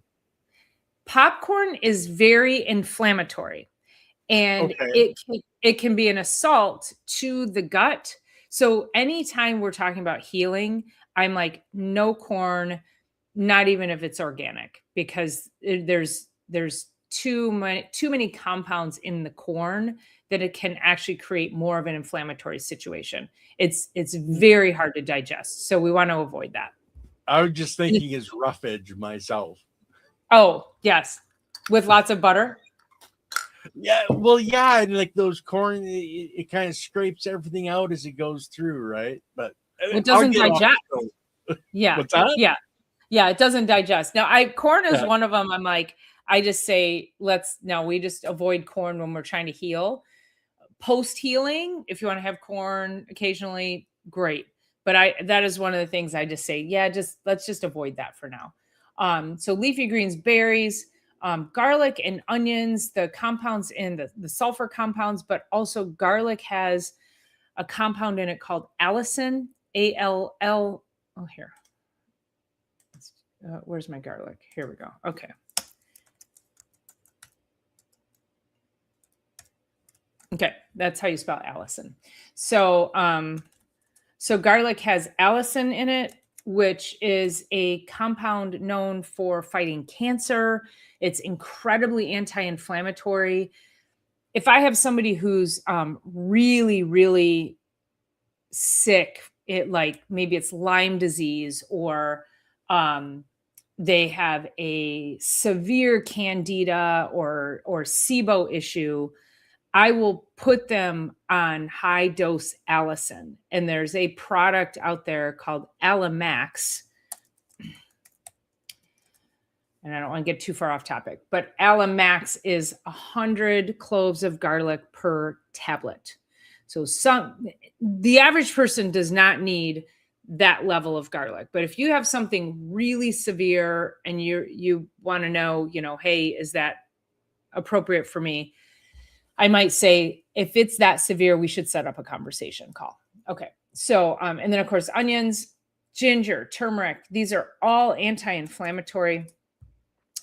Popcorn is very inflammatory, and Okay. it can be an assault to the gut. So anytime we're talking about healing, I'm like, no corn, not even if it's organic, because there's too many compounds in the corn that it can actually create more of an inflammatory situation. It's very hard to digest, so we want to avoid that. I was just thinking is roughage myself. Oh yes, with lots of butter. Yeah, well, yeah, and like those corn, it kind of scrapes everything out as it goes through, right? But It doesn't digest. Yeah. What's that? Yeah, it doesn't digest. Now, corn is one of them. I'm like, I just say, we just avoid corn when we're trying to heal. Post healing, if you want to have corn occasionally, great. But that is one of the things I just say, let's just avoid that for now. So leafy greens, berries, garlic and onions, the compounds in the sulfur compounds, but also garlic has a compound in it called allicin, ALL. Oh, here. Where's my garlic? Here we go. Okay. Okay, that's how you spell allicin. So, so garlic has allicin in it, which is a compound known for fighting cancer. It's incredibly anti-inflammatory. If I have somebody who's really, really sick, maybe it's Lyme disease, or they have a severe candida or SIBO issue, I will put them on high dose allicin. And there's a product out there called Allimax. And I don't want to get too far off topic, but Allimax is 100 cloves of garlic per tablet. So the average person does not need that level of garlic. But if you have something really severe and you want to know, hey, is that appropriate for me? I might say, if it's that severe, we should set up a conversation call. Okay. So, and then of course, onions, ginger, turmeric, these are all anti-inflammatory.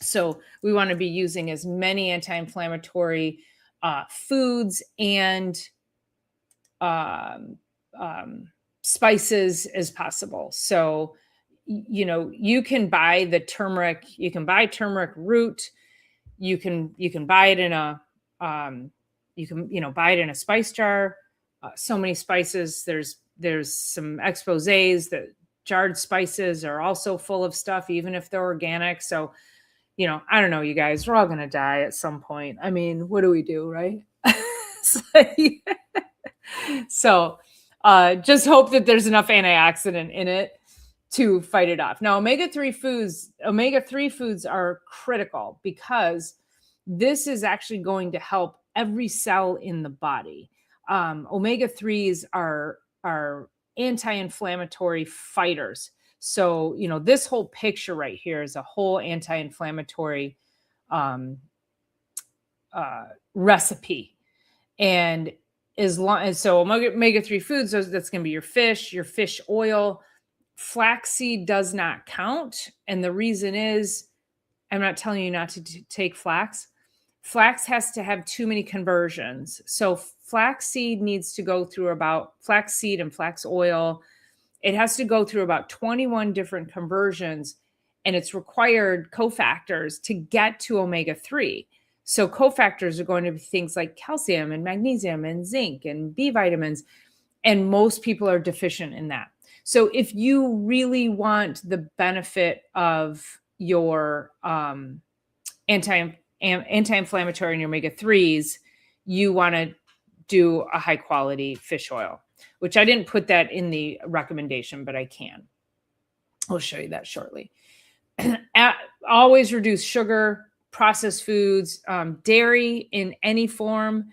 So we want to be using as many anti-inflammatory foods and spices as possible. So, you can buy the turmeric, you can buy turmeric root, you can buy it in a, you can, buy it in a spice jar. So many spices. There's some exposés that jarred spices are also full of stuff, even if they're organic. So, I don't know, you guys, we're all going to die at some point. I mean, what do we do, right? So just hope that there's enough antioxidant in it to fight it off. Now, omega-3 foods are critical because this is actually going to help every cell in the body. Omega-3s are anti-inflammatory fighters. So, this whole picture right here is a whole anti-inflammatory recipe. And so omega-3 foods, that's going to be your fish oil. Flaxseed does not count. And the reason is, I'm not telling you not to take flax. Flax has to have too many conversions. So flaxseed needs to go through flaxseed and flax oil. It has to go through about 21 different conversions, and it's required cofactors to get to omega-3. So cofactors are going to be things like calcium and magnesium and zinc and B vitamins, and most people are deficient in that. So if you really want the benefit of your anti-inflammatory and your omega-3s, you want to do a high quality fish oil, which I didn't put that in the recommendation, but I can. I'll show you that shortly. Always reduce sugar, processed foods. Dairy in any form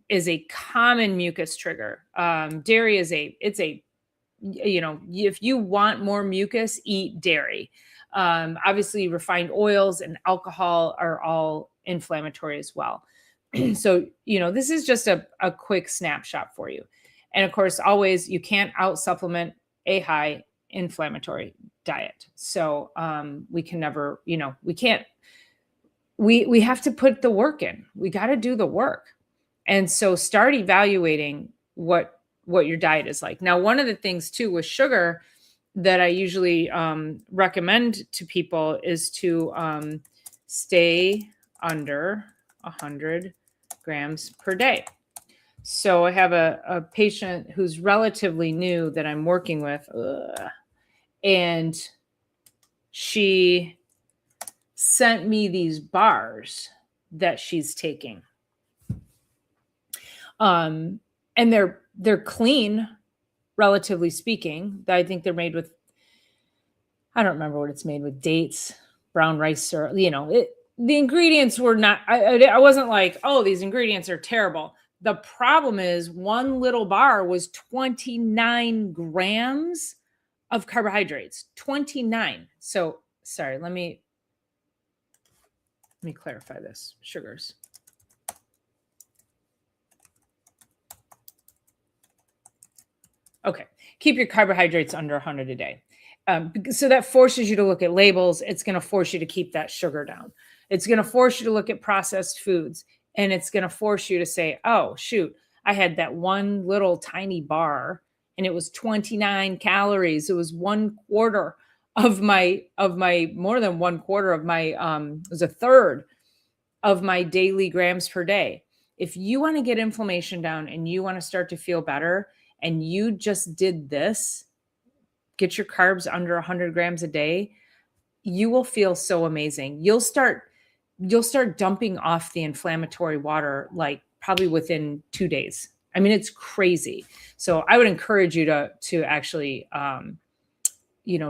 is a common mucus trigger. Dairy it's a if you want more mucus, eat dairy. Obviously, refined oils and alcohol are all inflammatory as well. So, this is just a quick snapshot for you. And of course, always, you can't out supplement a high inflammatory diet. So we can never, we can't, we have to put the work in. We got to do the work. And so start evaluating what your diet is like. Now, one of the things too with sugar that I usually recommend to people is to stay under 100 grams per day. So I have a patient who's relatively new that I'm working with, and she sent me these bars that she's taking. And they're clean, relatively speaking. I think they're made with, I don't remember what it's made with, dates, brown rice syrup, the ingredients were not, I wasn't like, oh, these ingredients are terrible. The problem is one little bar was 29 grams of carbohydrates, 29. So sorry, let me clarify this. Sugars. Okay. Keep your carbohydrates under 100 a day. So that forces you to look at labels. It's going to force you to keep that sugar down. It's going to force you to look at processed foods. And it's going to force you to say, oh, shoot, I had that one little tiny bar and it was 29 calories. It was 1/4 of my more than 1/4 of my, it was 1/3 of my daily grams per day. If you want to get inflammation down and you want to start to feel better and you just did this, get your carbs under 100 grams a day, you will feel so amazing. You'll start dumping off the inflammatory water like probably within 2 days. I mean, it's crazy. So I would encourage you to actually,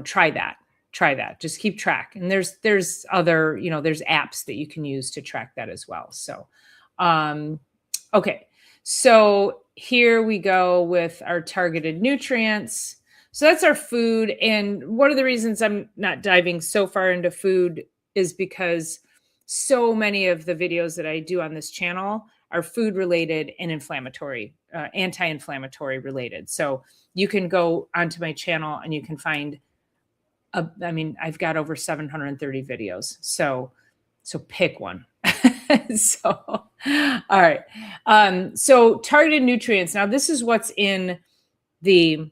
try that. Just keep track. And there's other, there's apps that you can use to track that as well. So, okay. So here we go with our targeted nutrients. So that's our food. And one of the reasons I'm not diving so far into food is because so many of the videos that I do on this channel are food related and inflammatory, anti-inflammatory related. So you can go onto my channel and you can find, I've got over 730 videos. So pick one. So, all right. So targeted nutrients. Now this is what's in the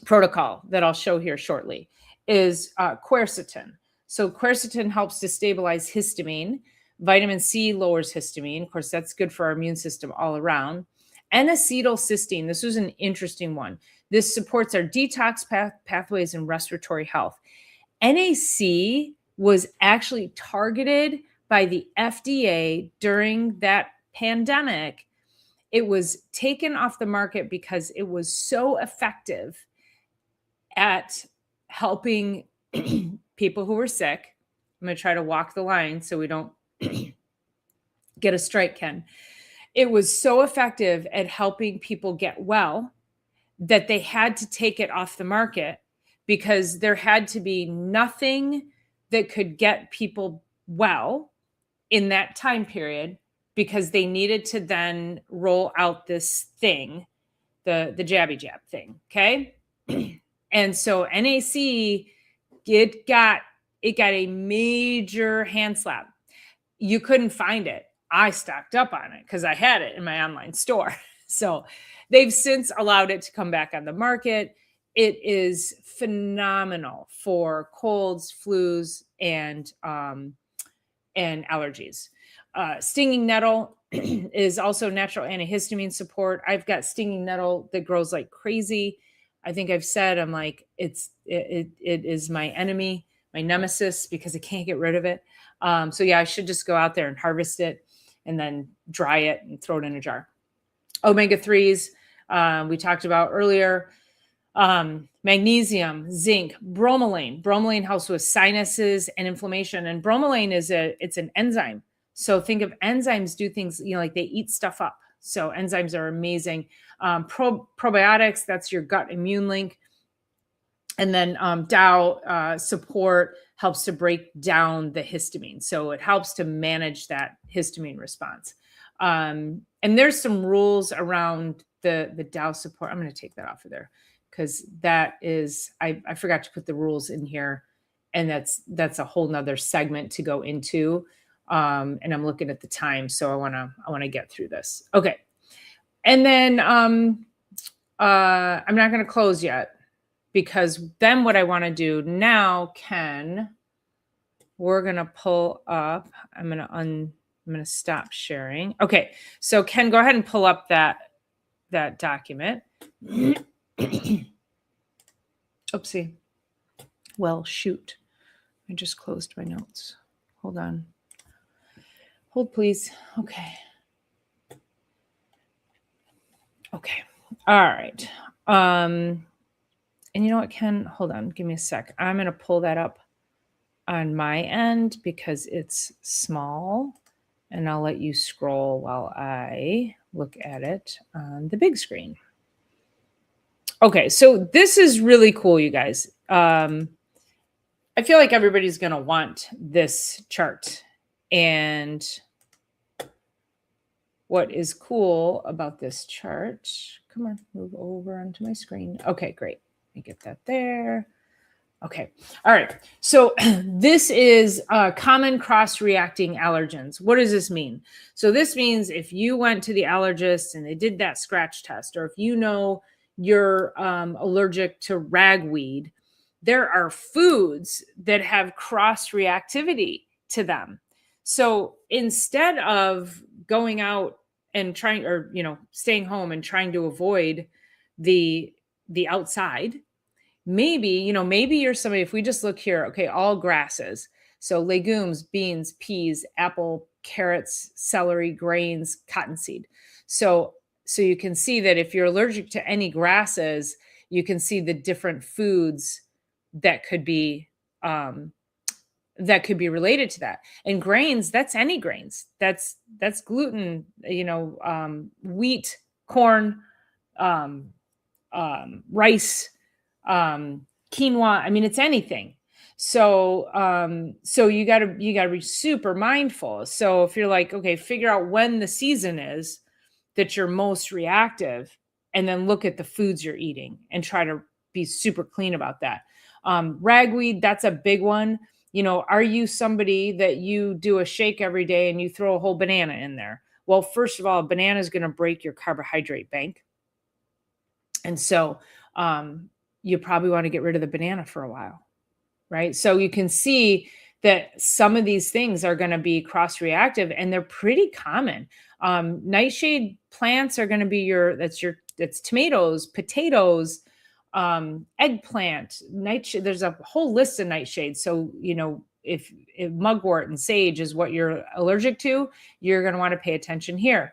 protocol that I'll show here shortly is quercetin. So quercetin helps to stabilize histamine. Vitamin C lowers histamine. Of course, that's good for our immune system all around. N-acetylcysteine. This was an interesting one. This supports our detox pathways and respiratory health. NAC was actually targeted by the FDA during that pandemic. It was taken off the market because it was so effective at helping people who were sick. I'm going to try to walk the line so we don't get a strike, Ken. It was so effective at helping people get well that they had to take it off the market because there had to be nothing that could get people well in that time period because they needed to then roll out this thing, the jabby jab thing. Okay. And so NAC, it got a major hand slap. You couldn't find it. I stocked up on it because I had it in my online store. So they've since allowed it to come back on the market. It is phenomenal for colds, flus, and allergies. Stinging nettle is also natural antihistamine support. I've got stinging nettle that grows like crazy. I think I've said, I'm like, it is my enemy, my nemesis, because I can't get rid of it. So yeah, I should just go out there and harvest it and then dry it and throw it in a jar. Omega-3s, we talked about earlier. Magnesium, zinc, bromelain. Bromelain helps with sinuses and inflammation. And bromelain it's an enzyme. So think of enzymes do things, like they eat stuff up. So enzymes are amazing. Probiotics, that's your gut immune link. And then Dow support helps to break down the histamine. So it helps to manage that histamine response. And there's some rules around the Dow support. I'm going to take that off of there because that is, I forgot to put the rules in here. And that's a whole nother segment to go into. And I'm looking at the time. So I want to get through this. Okay. And then I'm not going to close yet, because then what I want to do now, Ken, we're going to pull up, I'm going to stop sharing. Okay. So Ken, go ahead and pull up that document. Oopsie. Well, shoot. I just closed my notes. Hold on. Hold, please. Okay. Okay. All right. And you know what, Ken? Hold on. Give me a sec. I'm going to pull that up on my end because it's small. And I'll let you scroll while I look at it on the big screen. Okay, so this is really cool, you guys. I feel like everybody's going to want this chart. And what is cool about this chart, come on, move over onto my screen. Okay, great. Let me get that there. Okay. All right. So this is common cross-reacting allergens. What does this mean? So this means if you went to the allergist and they did that scratch test, or if you know you're allergic to ragweed, there are foods that have cross-reactivity to them. So instead of going out and trying, or, staying home and trying to avoid the outside, maybe you're somebody, if we just look here, okay, all grasses. So legumes, beans, peas, apple, carrots, celery, grains, cottonseed. So you can see that if you're allergic to any grasses, you can see the different foods that could be related to that. And grains, that's any grains. That's gluten, wheat, corn, rice, quinoa. I mean, it's anything. So you gotta be super mindful. So if you're like, okay, figure out when the season is that you're most reactive, and then look at the foods you're eating and try to be super clean about that. Ragweed, that's a big one. Are you somebody that you do a shake every day and you throw a whole banana in there? Well, first of all, a banana is going to break your carbohydrate bank. And so you probably want to get rid of the banana for a while, right? So you can see that some of these things are going to be cross-reactive, and they're pretty common. Nightshade plants are going to be that's tomatoes, potatoes, eggplant, nightshade. There's a whole list of nightshades. So, if mugwort and sage is what you're allergic to, you're going to want to pay attention here.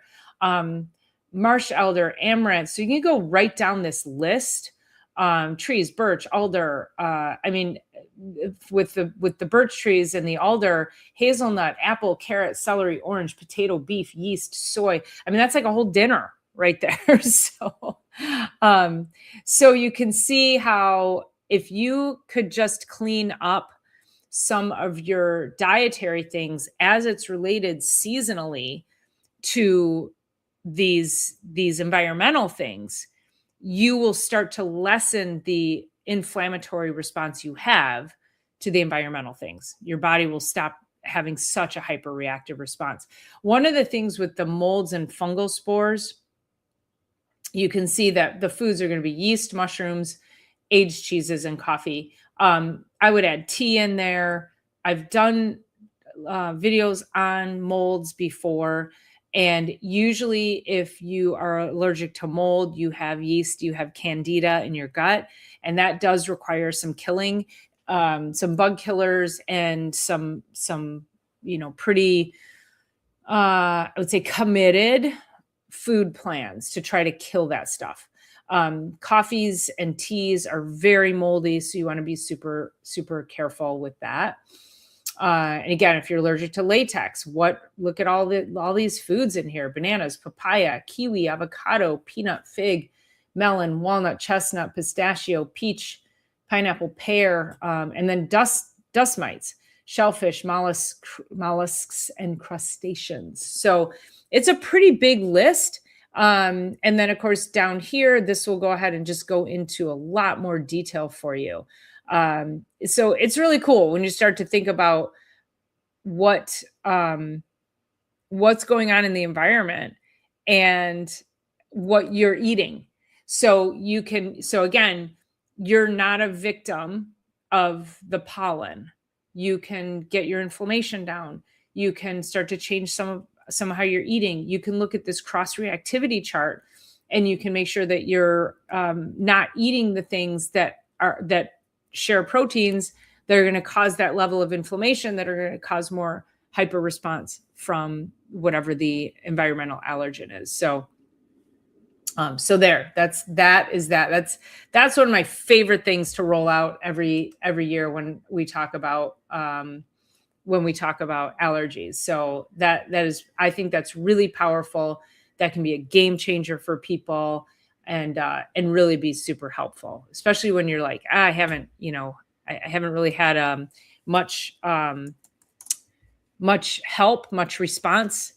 Marsh elder, amaranth. So you can go right down this list. Trees, birch, alder. With the birch trees and the alder, hazelnut, apple, carrot, celery, orange, potato, beef, yeast, soy. I mean, that's like a whole dinner right there. So you can see how if you could just clean up some of your dietary things as it's related seasonally to these environmental things, you will start to lessen the inflammatory response you have to the environmental things. Your body will stop having such a hyperreactive response. One of the things with the molds and fungal spores, you can see that the foods are going to be yeast, mushrooms, aged cheeses, and coffee. I would add tea in there. I've done videos on molds before. And usually if you are allergic to mold, you have yeast, you have candida in your gut, and that does require some killing, some bug killers, and some pretty, I would say, committed food plans to try to kill that stuff. Coffees and teas are very moldy, so you want to be super, super careful with that. And again, if you're allergic to latex, look at all these foods in here: bananas, papaya, kiwi, avocado, peanut, fig, melon, walnut, chestnut, pistachio, peach, pineapple, pear, and then dust mites, shellfish, mollusks, and crustaceans. So it's a pretty big list. And then, of course, down here, this will go ahead and just go into a lot more detail for you. So it's really cool when you start to think about what's going on in the environment and what you're eating. So again, you're not a victim of the pollen. You can get your inflammation down. You can start to change some of how you're eating. You can look at this cross reactivity chart, and you can make sure that you're not eating the things that share proteins that are going to cause that level of inflammation, that are going to cause more hyper response from whatever the environmental allergen is. So there, that's one of my favorite things to roll out every year when we talk about allergies. So that is, I think that's really powerful. That can be a game changer for people, and really be super helpful, especially when you're like, I haven't really had much help, much response.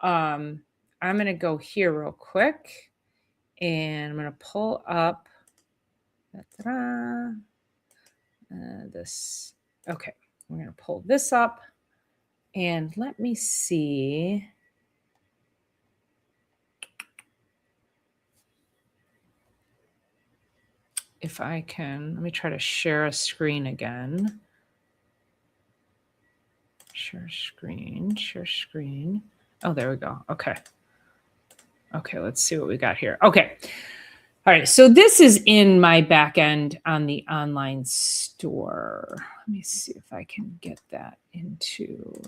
I'm going to go here real quick, and I'm going to pull up this. Okay, we're going to pull this up, and let me see if I can. Let me try to share a screen again. Share screen. Oh, there we go. Okay, let's see what we got here. Okay. All right. So this is in my back end on the online store. Let me see if I can get that into,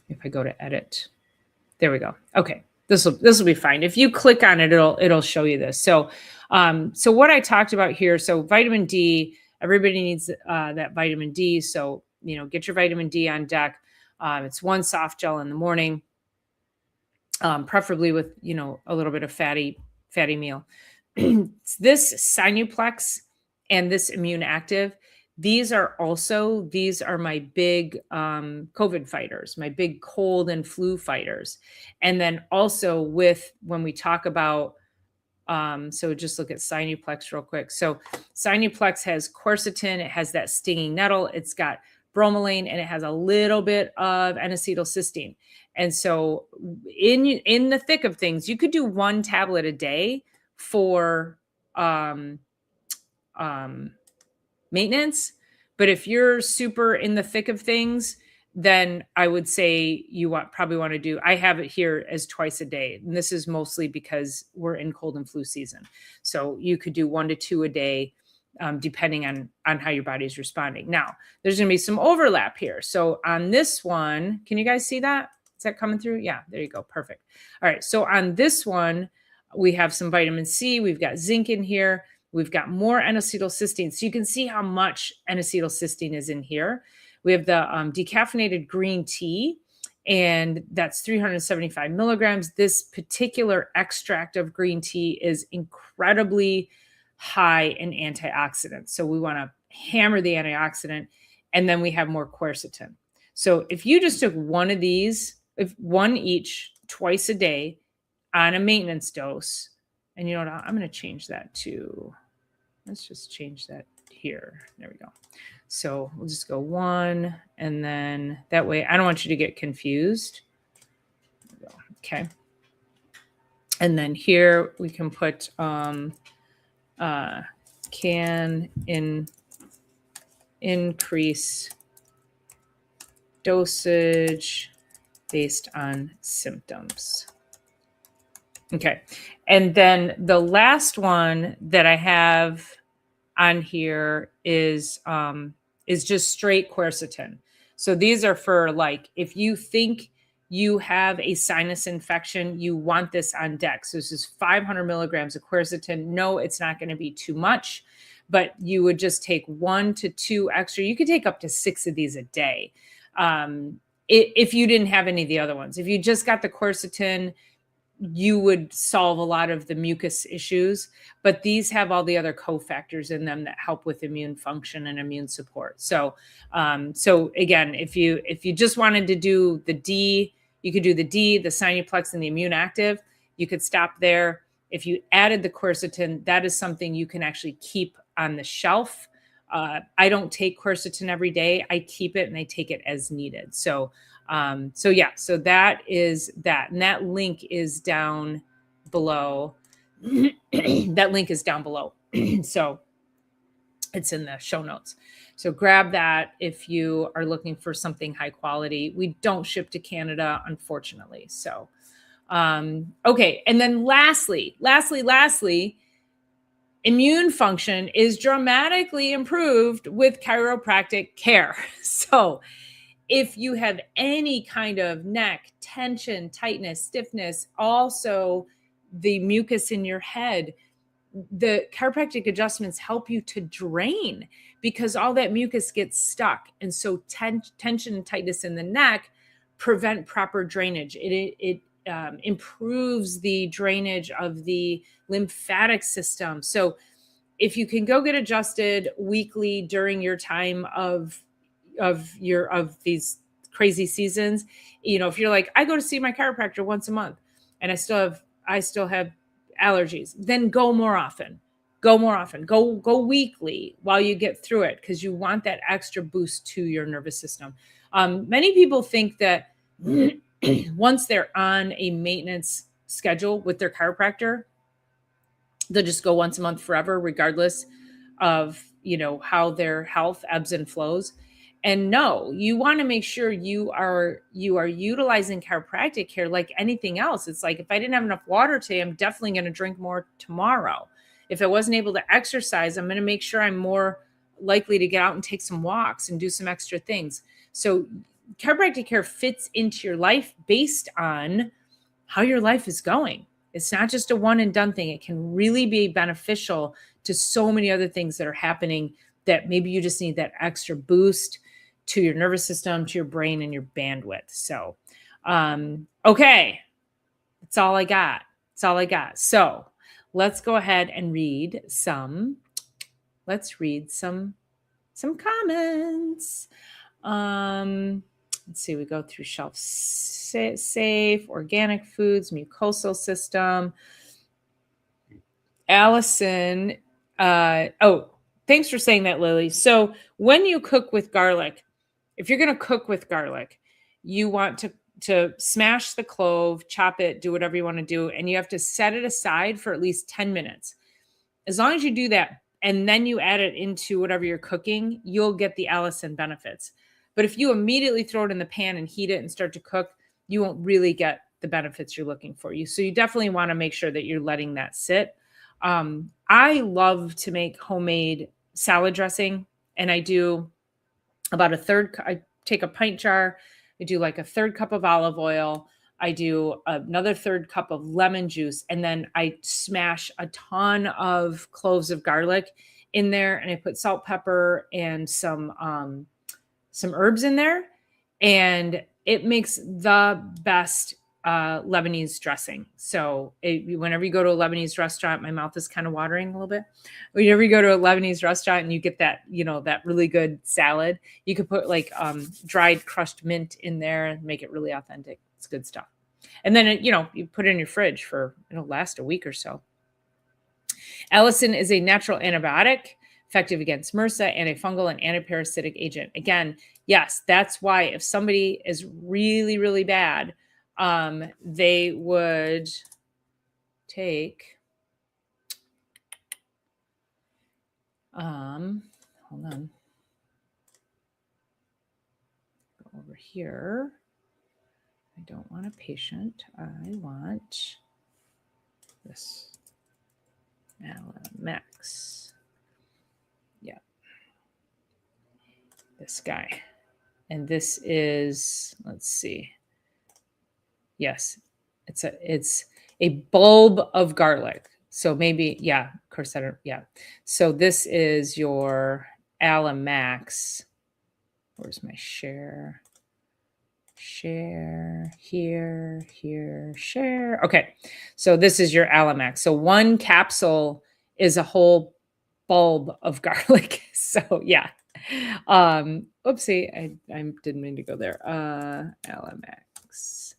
if I go to edit, there we go. Okay. This will be fine. If you click on it, it'll show you this. So what I talked about here, so vitamin D, everybody needs that vitamin D. So, get your vitamin D on deck. It's one soft gel in the morning, preferably with, a little bit of fatty meal. This Sinuplex and this Immune Active, these are my big COVID fighters, my big cold and flu fighters. And then also when we talk about, so just look at Sinuplex real quick. So Sinuplex has quercetin, it has that stinging nettle, it's got bromelain, and it has a little bit of N-acetylcysteine. And so in the thick of things, you could do 1 tablet a day for maintenance. But if you're super in the thick of things, then I would say you probably want to do, I have it here as twice a day. And this is mostly because we're in cold and flu season. So you could do 1 to 2 a day, depending on how your body's responding. Now, there's going to be some overlap here. So on this one, can you guys see that? Is that coming through? Yeah, there you go. Perfect. All right. So on this one, we have some vitamin C. We've got zinc in here. We've got more N-acetylcysteine. So you can see how much N-acetylcysteine is in here. We have the decaffeinated green tea, and that's 375 milligrams. This particular extract of green tea is incredibly high in antioxidants. So we want to hammer the antioxidant, and then we have more quercetin. So if you just took one of these, if one each twice a day on a maintenance dose, and you know what, I'm going to change that to, let's just change that here. There we go. So we'll just go 1, and then that way, I don't want you to get confused. Okay. And then here we can put, can increase dosage based on symptoms. Okay. And then the last one that I have on here is just straight quercetin. So these are for, like, if you think you have a sinus infection, you want this on deck. So this is 500 milligrams of quercetin. No, it's not going to be too much, but you would just take 1 to 2 extra. You could take up to 6 of these a day. If you didn't have any of the other ones, if you just got the quercetin, you would solve a lot of the mucus issues, but these have all the other cofactors in them that help with immune function and immune support. So, so again, if you just wanted to do the D, you could do the D, the Sinuplex, and the immune active. You could stop there. If you added the quercetin, that is something you can actually keep on the shelf. I don't take quercetin every day. I keep it and I take it as needed. So yeah, so that is that. And that link is down below. That link is down below. So it's in the show notes. So grab that if you are looking for something high quality. We don't ship to Canada, unfortunately. So, okay. And then lastly, immune function is dramatically improved with chiropractic care. So if you have any kind of neck tension, tightness, stiffness, also the mucus in your head, the chiropractic adjustments help you to drain because all that mucus gets stuck. And so tension and tightness in the neck prevent proper drainage. It improves the drainage of the lymphatic system. So if you can go get adjusted weekly during your time of these crazy seasons, if you're like, I go to see my chiropractor once a month and I still have allergies, then go more often, go weekly while you get through it. Cause you want that extra boost to your nervous system. Many people think that once they're on a maintenance schedule with their chiropractor, they'll just go once a month forever, regardless of, how their health ebbs and flows. And no, you want to make sure you are utilizing chiropractic care like anything else. It's like, if I didn't have enough water today, I'm definitely going to drink more tomorrow. If I wasn't able to exercise, I'm going to make sure I'm more likely to get out and take some walks and do some extra things. So chiropractic care fits into your life based on how your life is going. It's not just a one and done thing. It can really be beneficial to so many other things that are happening that maybe you just need that extra boost to your nervous system, to your brain, and your bandwidth. So, okay. That's all I got. So let's go ahead and read some comments. Let's see, we go through shelf safe, organic foods, mucosal system. Allison, thanks for saying that, Lily. So when you cook with garlic, if you're going to cook with garlic, you want to smash the clove, chop it, do whatever you want to do, and you have to set it aside for at least 10 minutes. As long as you do that, and then you add it into whatever you're cooking, you'll get the allicin benefits. But if you immediately throw it in the pan and heat it and start to cook, you won't really get the benefits you're looking for. So you definitely want to make sure that you're letting that sit. I love to make homemade salad dressing, and I do about a third. I take a pint jar. I do like a third cup of olive oil. I do another third cup of lemon juice, and then I smash a ton of cloves of garlic in there, and I put salt, pepper, and some herbs in there, and it makes the best Lebanese dressing. So whenever you go to a Lebanese restaurant, my mouth is kind of watering a little bit. Whenever you go to a Lebanese restaurant and you get that, that really good salad, you could put like dried crushed mint in there and make it really authentic. It's good stuff. And then, you put it in your fridge for, it'll last a week or so. Allicin is a natural antibiotic, effective against MRSA, antifungal, and antiparasitic agent. Again, yes, that's why if somebody is really, really bad, they would take, hold on, go over here. I don't want a patient. I want this Max. Yeah. This guy. And this is, let's see. Yes, it's a bulb of garlic. So maybe, yeah, of course I don't, yeah. So this is your Alamax. Where's my share? share here, share. Okay. So this is your Alamax. So one capsule is a whole bulb of garlic. So yeah. Oopsie, I didn't mean to go there. Alamax.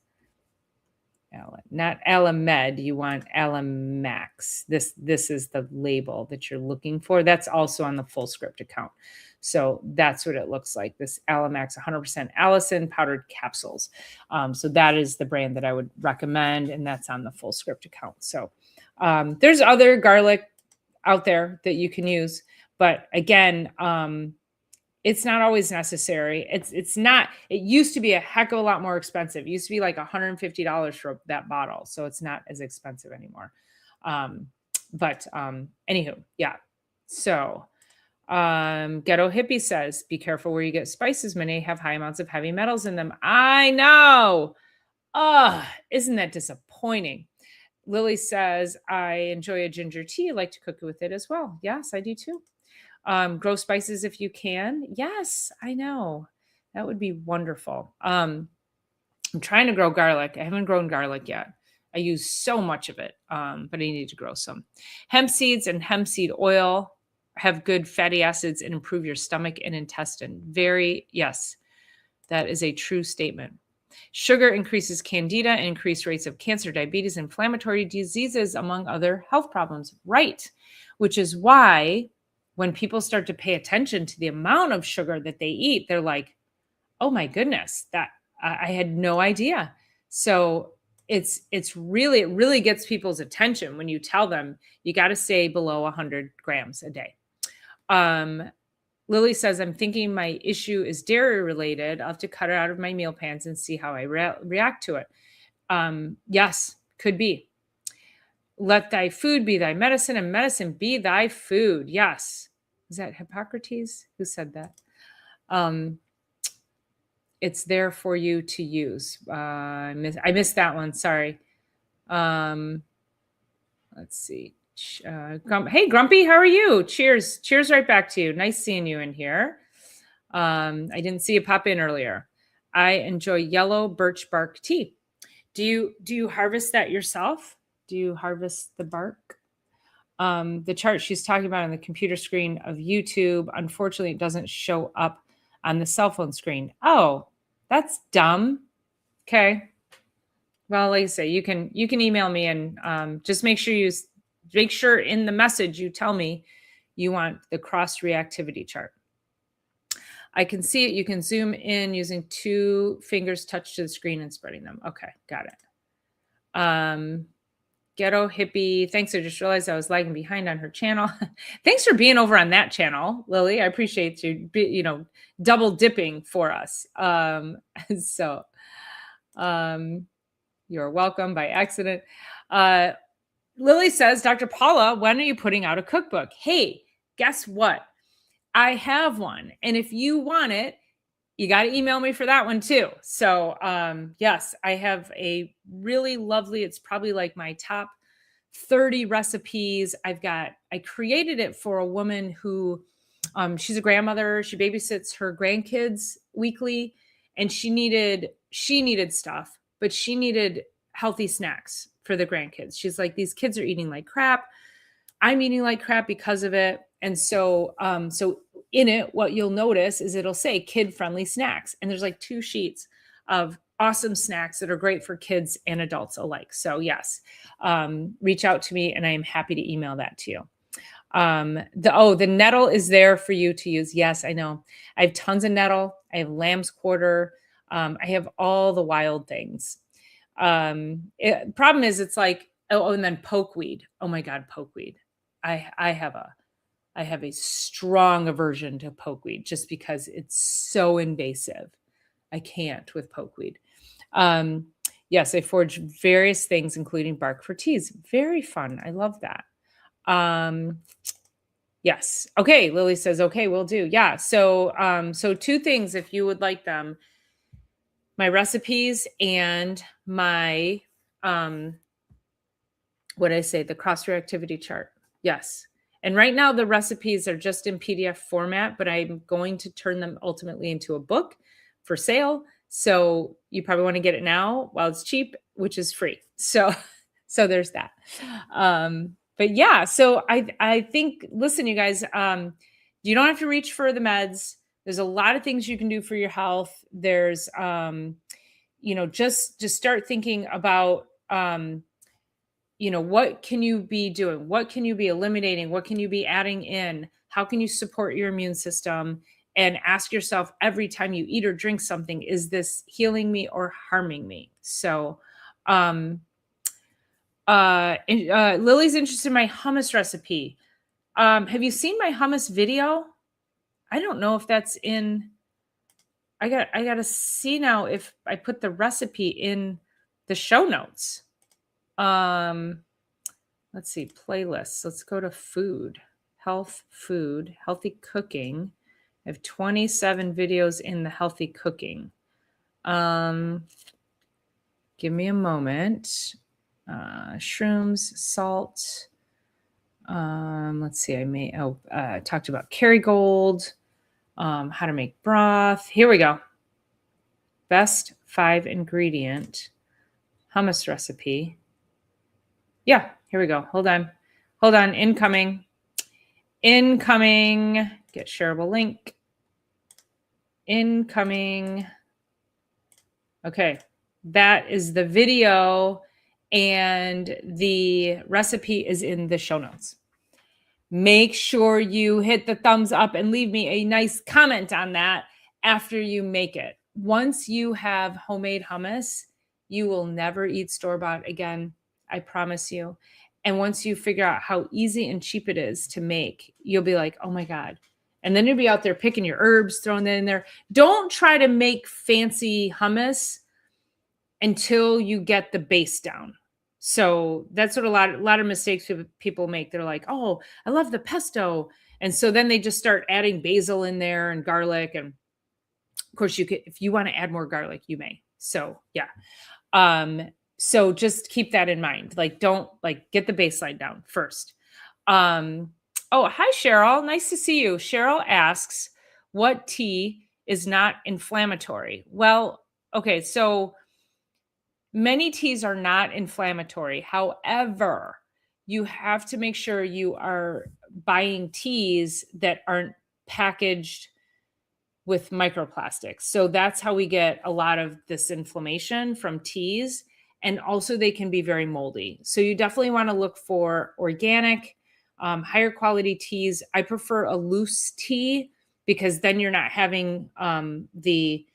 Not Alamed, you want Alamax. This is the label that you're looking for. That's also on the Full Script account. So that's what it looks like. This Alamax 100% Allicin powdered capsules. So that is the brand that I would recommend, and that's on the Full Script account. So there's other garlic out there that you can use, but again, it's not always necessary. It's not, it used to be a heck of a lot more expensive. It used to be like $150 for that bottle. So it's not as expensive anymore. Anywho, yeah. So Ghetto Hippie says, be careful where you get spices. Many have high amounts of heavy metals in them. I know. Oh, isn't that disappointing? Lily says, I enjoy a ginger tea. I like to cook with it as well. Yes, I do too. Grow spices if you can. Yes, I know. That would be wonderful. I'm trying to grow garlic. I haven't grown garlic yet. I use so much of it, but I need to grow some. Hemp seeds and hemp seed oil have good fatty acids and improve your stomach and intestine. Yes, that is a true statement. Sugar increases candida and increased rates of cancer, diabetes, inflammatory diseases, among other health problems. Right, which is why when people start to pay attention to the amount of sugar that they eat, they're like, oh my goodness, that I had no idea. So it really gets people's attention when you tell them you got to stay below 100 grams a day. Lily says, I'm thinking my issue is dairy related. I'll have to cut it out of my meal plans and see how I react to it. Yes, could be. Let thy food be thy medicine and medicine be thy food. Yes. Is that Hippocrates? Who said that? It's there for you to use. I missed that one. Sorry. Let's see. Hey, Grumpy, how are you? Cheers. Cheers right back to you. Nice seeing you in here. I didn't see you pop in earlier. I enjoy yellow birch bark tea. Do you harvest that yourself? Do you harvest the bark? The chart she's talking about on the computer screen of YouTube, unfortunately, it doesn't show up on the cell phone screen. Oh, that's dumb. Okay. Well, like I say, you can email me and just make sure in the message you tell me you want the cross reactivity chart. I can see it. You can zoom in using 2 fingers, touch to the screen and spreading them. Okay, got it. Ghetto Hippie, thanks. I just realized I was lagging behind on her channel. Thanks for being over on that channel, Lily. I appreciate you, double dipping for us. You're welcome by accident. Lily says, Dr. Paula, when are you putting out a cookbook? Hey, guess what? I have one. And if you want it, you got to email me for that one too. So yes, I have a really lovely, it's probably like my top 30 recipes. I created it for a woman who, she's a grandmother. She babysits her grandkids weekly, and she needed stuff, but she needed healthy snacks for the grandkids. She's like, these kids are eating like crap. I'm eating like crap because of it. And so in it, what you'll notice is it'll say kid-friendly snacks. And there's like 2 sheets of awesome snacks that are great for kids and adults alike. So yes, reach out to me and I am happy to email that to you. The nettle is there for you to use. Yes, I know. I have tons of nettle. I have lamb's quarter. I have all the wild things. Problem is it's like, and then pokeweed. Oh my God, pokeweed. I have a strong aversion to pokeweed just because it's so invasive. I can't with pokeweed. Yes, I forge various things, including bark for teas. Very fun. I love that. Yes. Okay. Lily says, okay, we'll do. Yeah. So 2 things, if you would like them, my recipes and my, the cross reactivity chart. Yes. And right now the recipes are just in PDF format, but I'm going to turn them ultimately into a book for sale. So you probably want to get it now while it's cheap, which is free. So, so there's that. But yeah, so I think, listen, you guys, you don't have to reach for the meds. There's a lot of things you can do for your health. There's, just start thinking about, what can you be doing? What can you be eliminating? What can you be adding in? How can you support your immune system? And ask yourself every time you eat or drink something, is this healing me or harming me? So, Lily's interested in my hummus recipe. Have you seen my hummus video? I don't know if that's in. I gotta see now if I put the recipe in the show notes. Let's see, playlists. Let's go to food, health, food, healthy cooking. I have 27 videos in the healthy cooking. Give me a moment. Shrooms, salt. Let's see. I talked about Kerrygold, how to make broth. Here we go. Best 5 ingredient hummus recipe. Yeah, here we go. Hold on. Incoming. Get shareable link. Incoming. Okay. That is the video, and the recipe is in the show notes. Make sure you hit the thumbs up and leave me a nice comment on that after you make it. Once you have homemade hummus, you will never eat store-bought again. I promise you. And once you figure out how easy and cheap it is to make, you'll be like, oh my God. And then you'll be out there picking your herbs, throwing that in there. Don't try to make fancy hummus until you get the base down. So that's what a lot of mistakes people make. They're like, oh, I love the pesto. And so then they just start adding basil in there and garlic. And of course you could, if you want to add more garlic, you may. So yeah. So just keep that in mind. Like, don't get the baseline down first. Oh, hi, Cheryl. Nice to see you. Cheryl asks, what tea is not inflammatory? Well, okay. So many teas are not inflammatory. However, you have to make sure you are buying teas that aren't packaged with microplastics. So that's how we get a lot of this inflammation from teas. And also they can be very moldy. So you definitely want to look for organic, higher quality teas. I prefer a loose tea because then you're not having the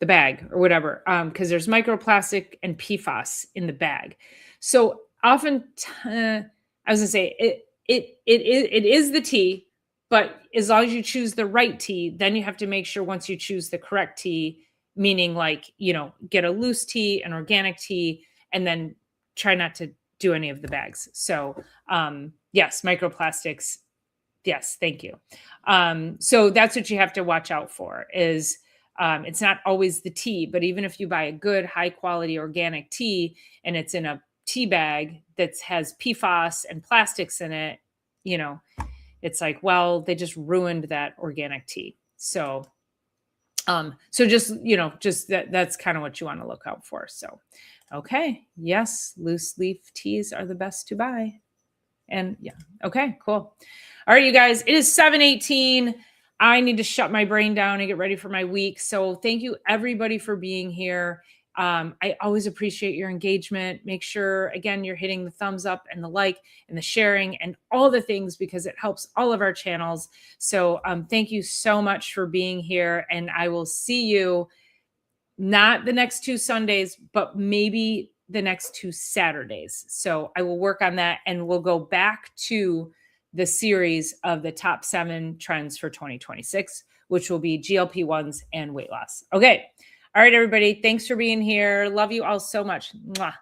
bag or whatever, because there's microplastic and PFAS in the bag. So often, I was gonna say it is the tea, but as long as you choose the right tea, then you have to make sure once you choose the correct tea, meaning get a loose tea, an organic tea, and then try not to do any of the bags. So yes, microplastics. Yes, thank you. So that's what you have to watch out for is. It's not always the tea, but even if you buy a good, high quality organic tea and it's in a tea bag that has PFAS and plastics in it, it's like, well, they just ruined that organic tea. So, just that's kind of what you want to look out for. So, okay. Yes. Loose leaf teas are the best to buy. And yeah. Okay, cool. All right, you guys, it is 7:18. I need to shut my brain down and get ready for my week. So thank you everybody for being here. I always appreciate your engagement. Make sure, again, you're hitting the thumbs up and the like and the sharing and all the things because it helps all of our channels. So thank you so much for being here. And I will see you not the next 2 Sundays, but maybe the next 2 Saturdays. So I will work on that and we'll go back to the series of the top 7 trends for 2026, which will be GLP-1s and weight loss. Okay. All right, everybody. Thanks for being here. Love you all so much. Mwah.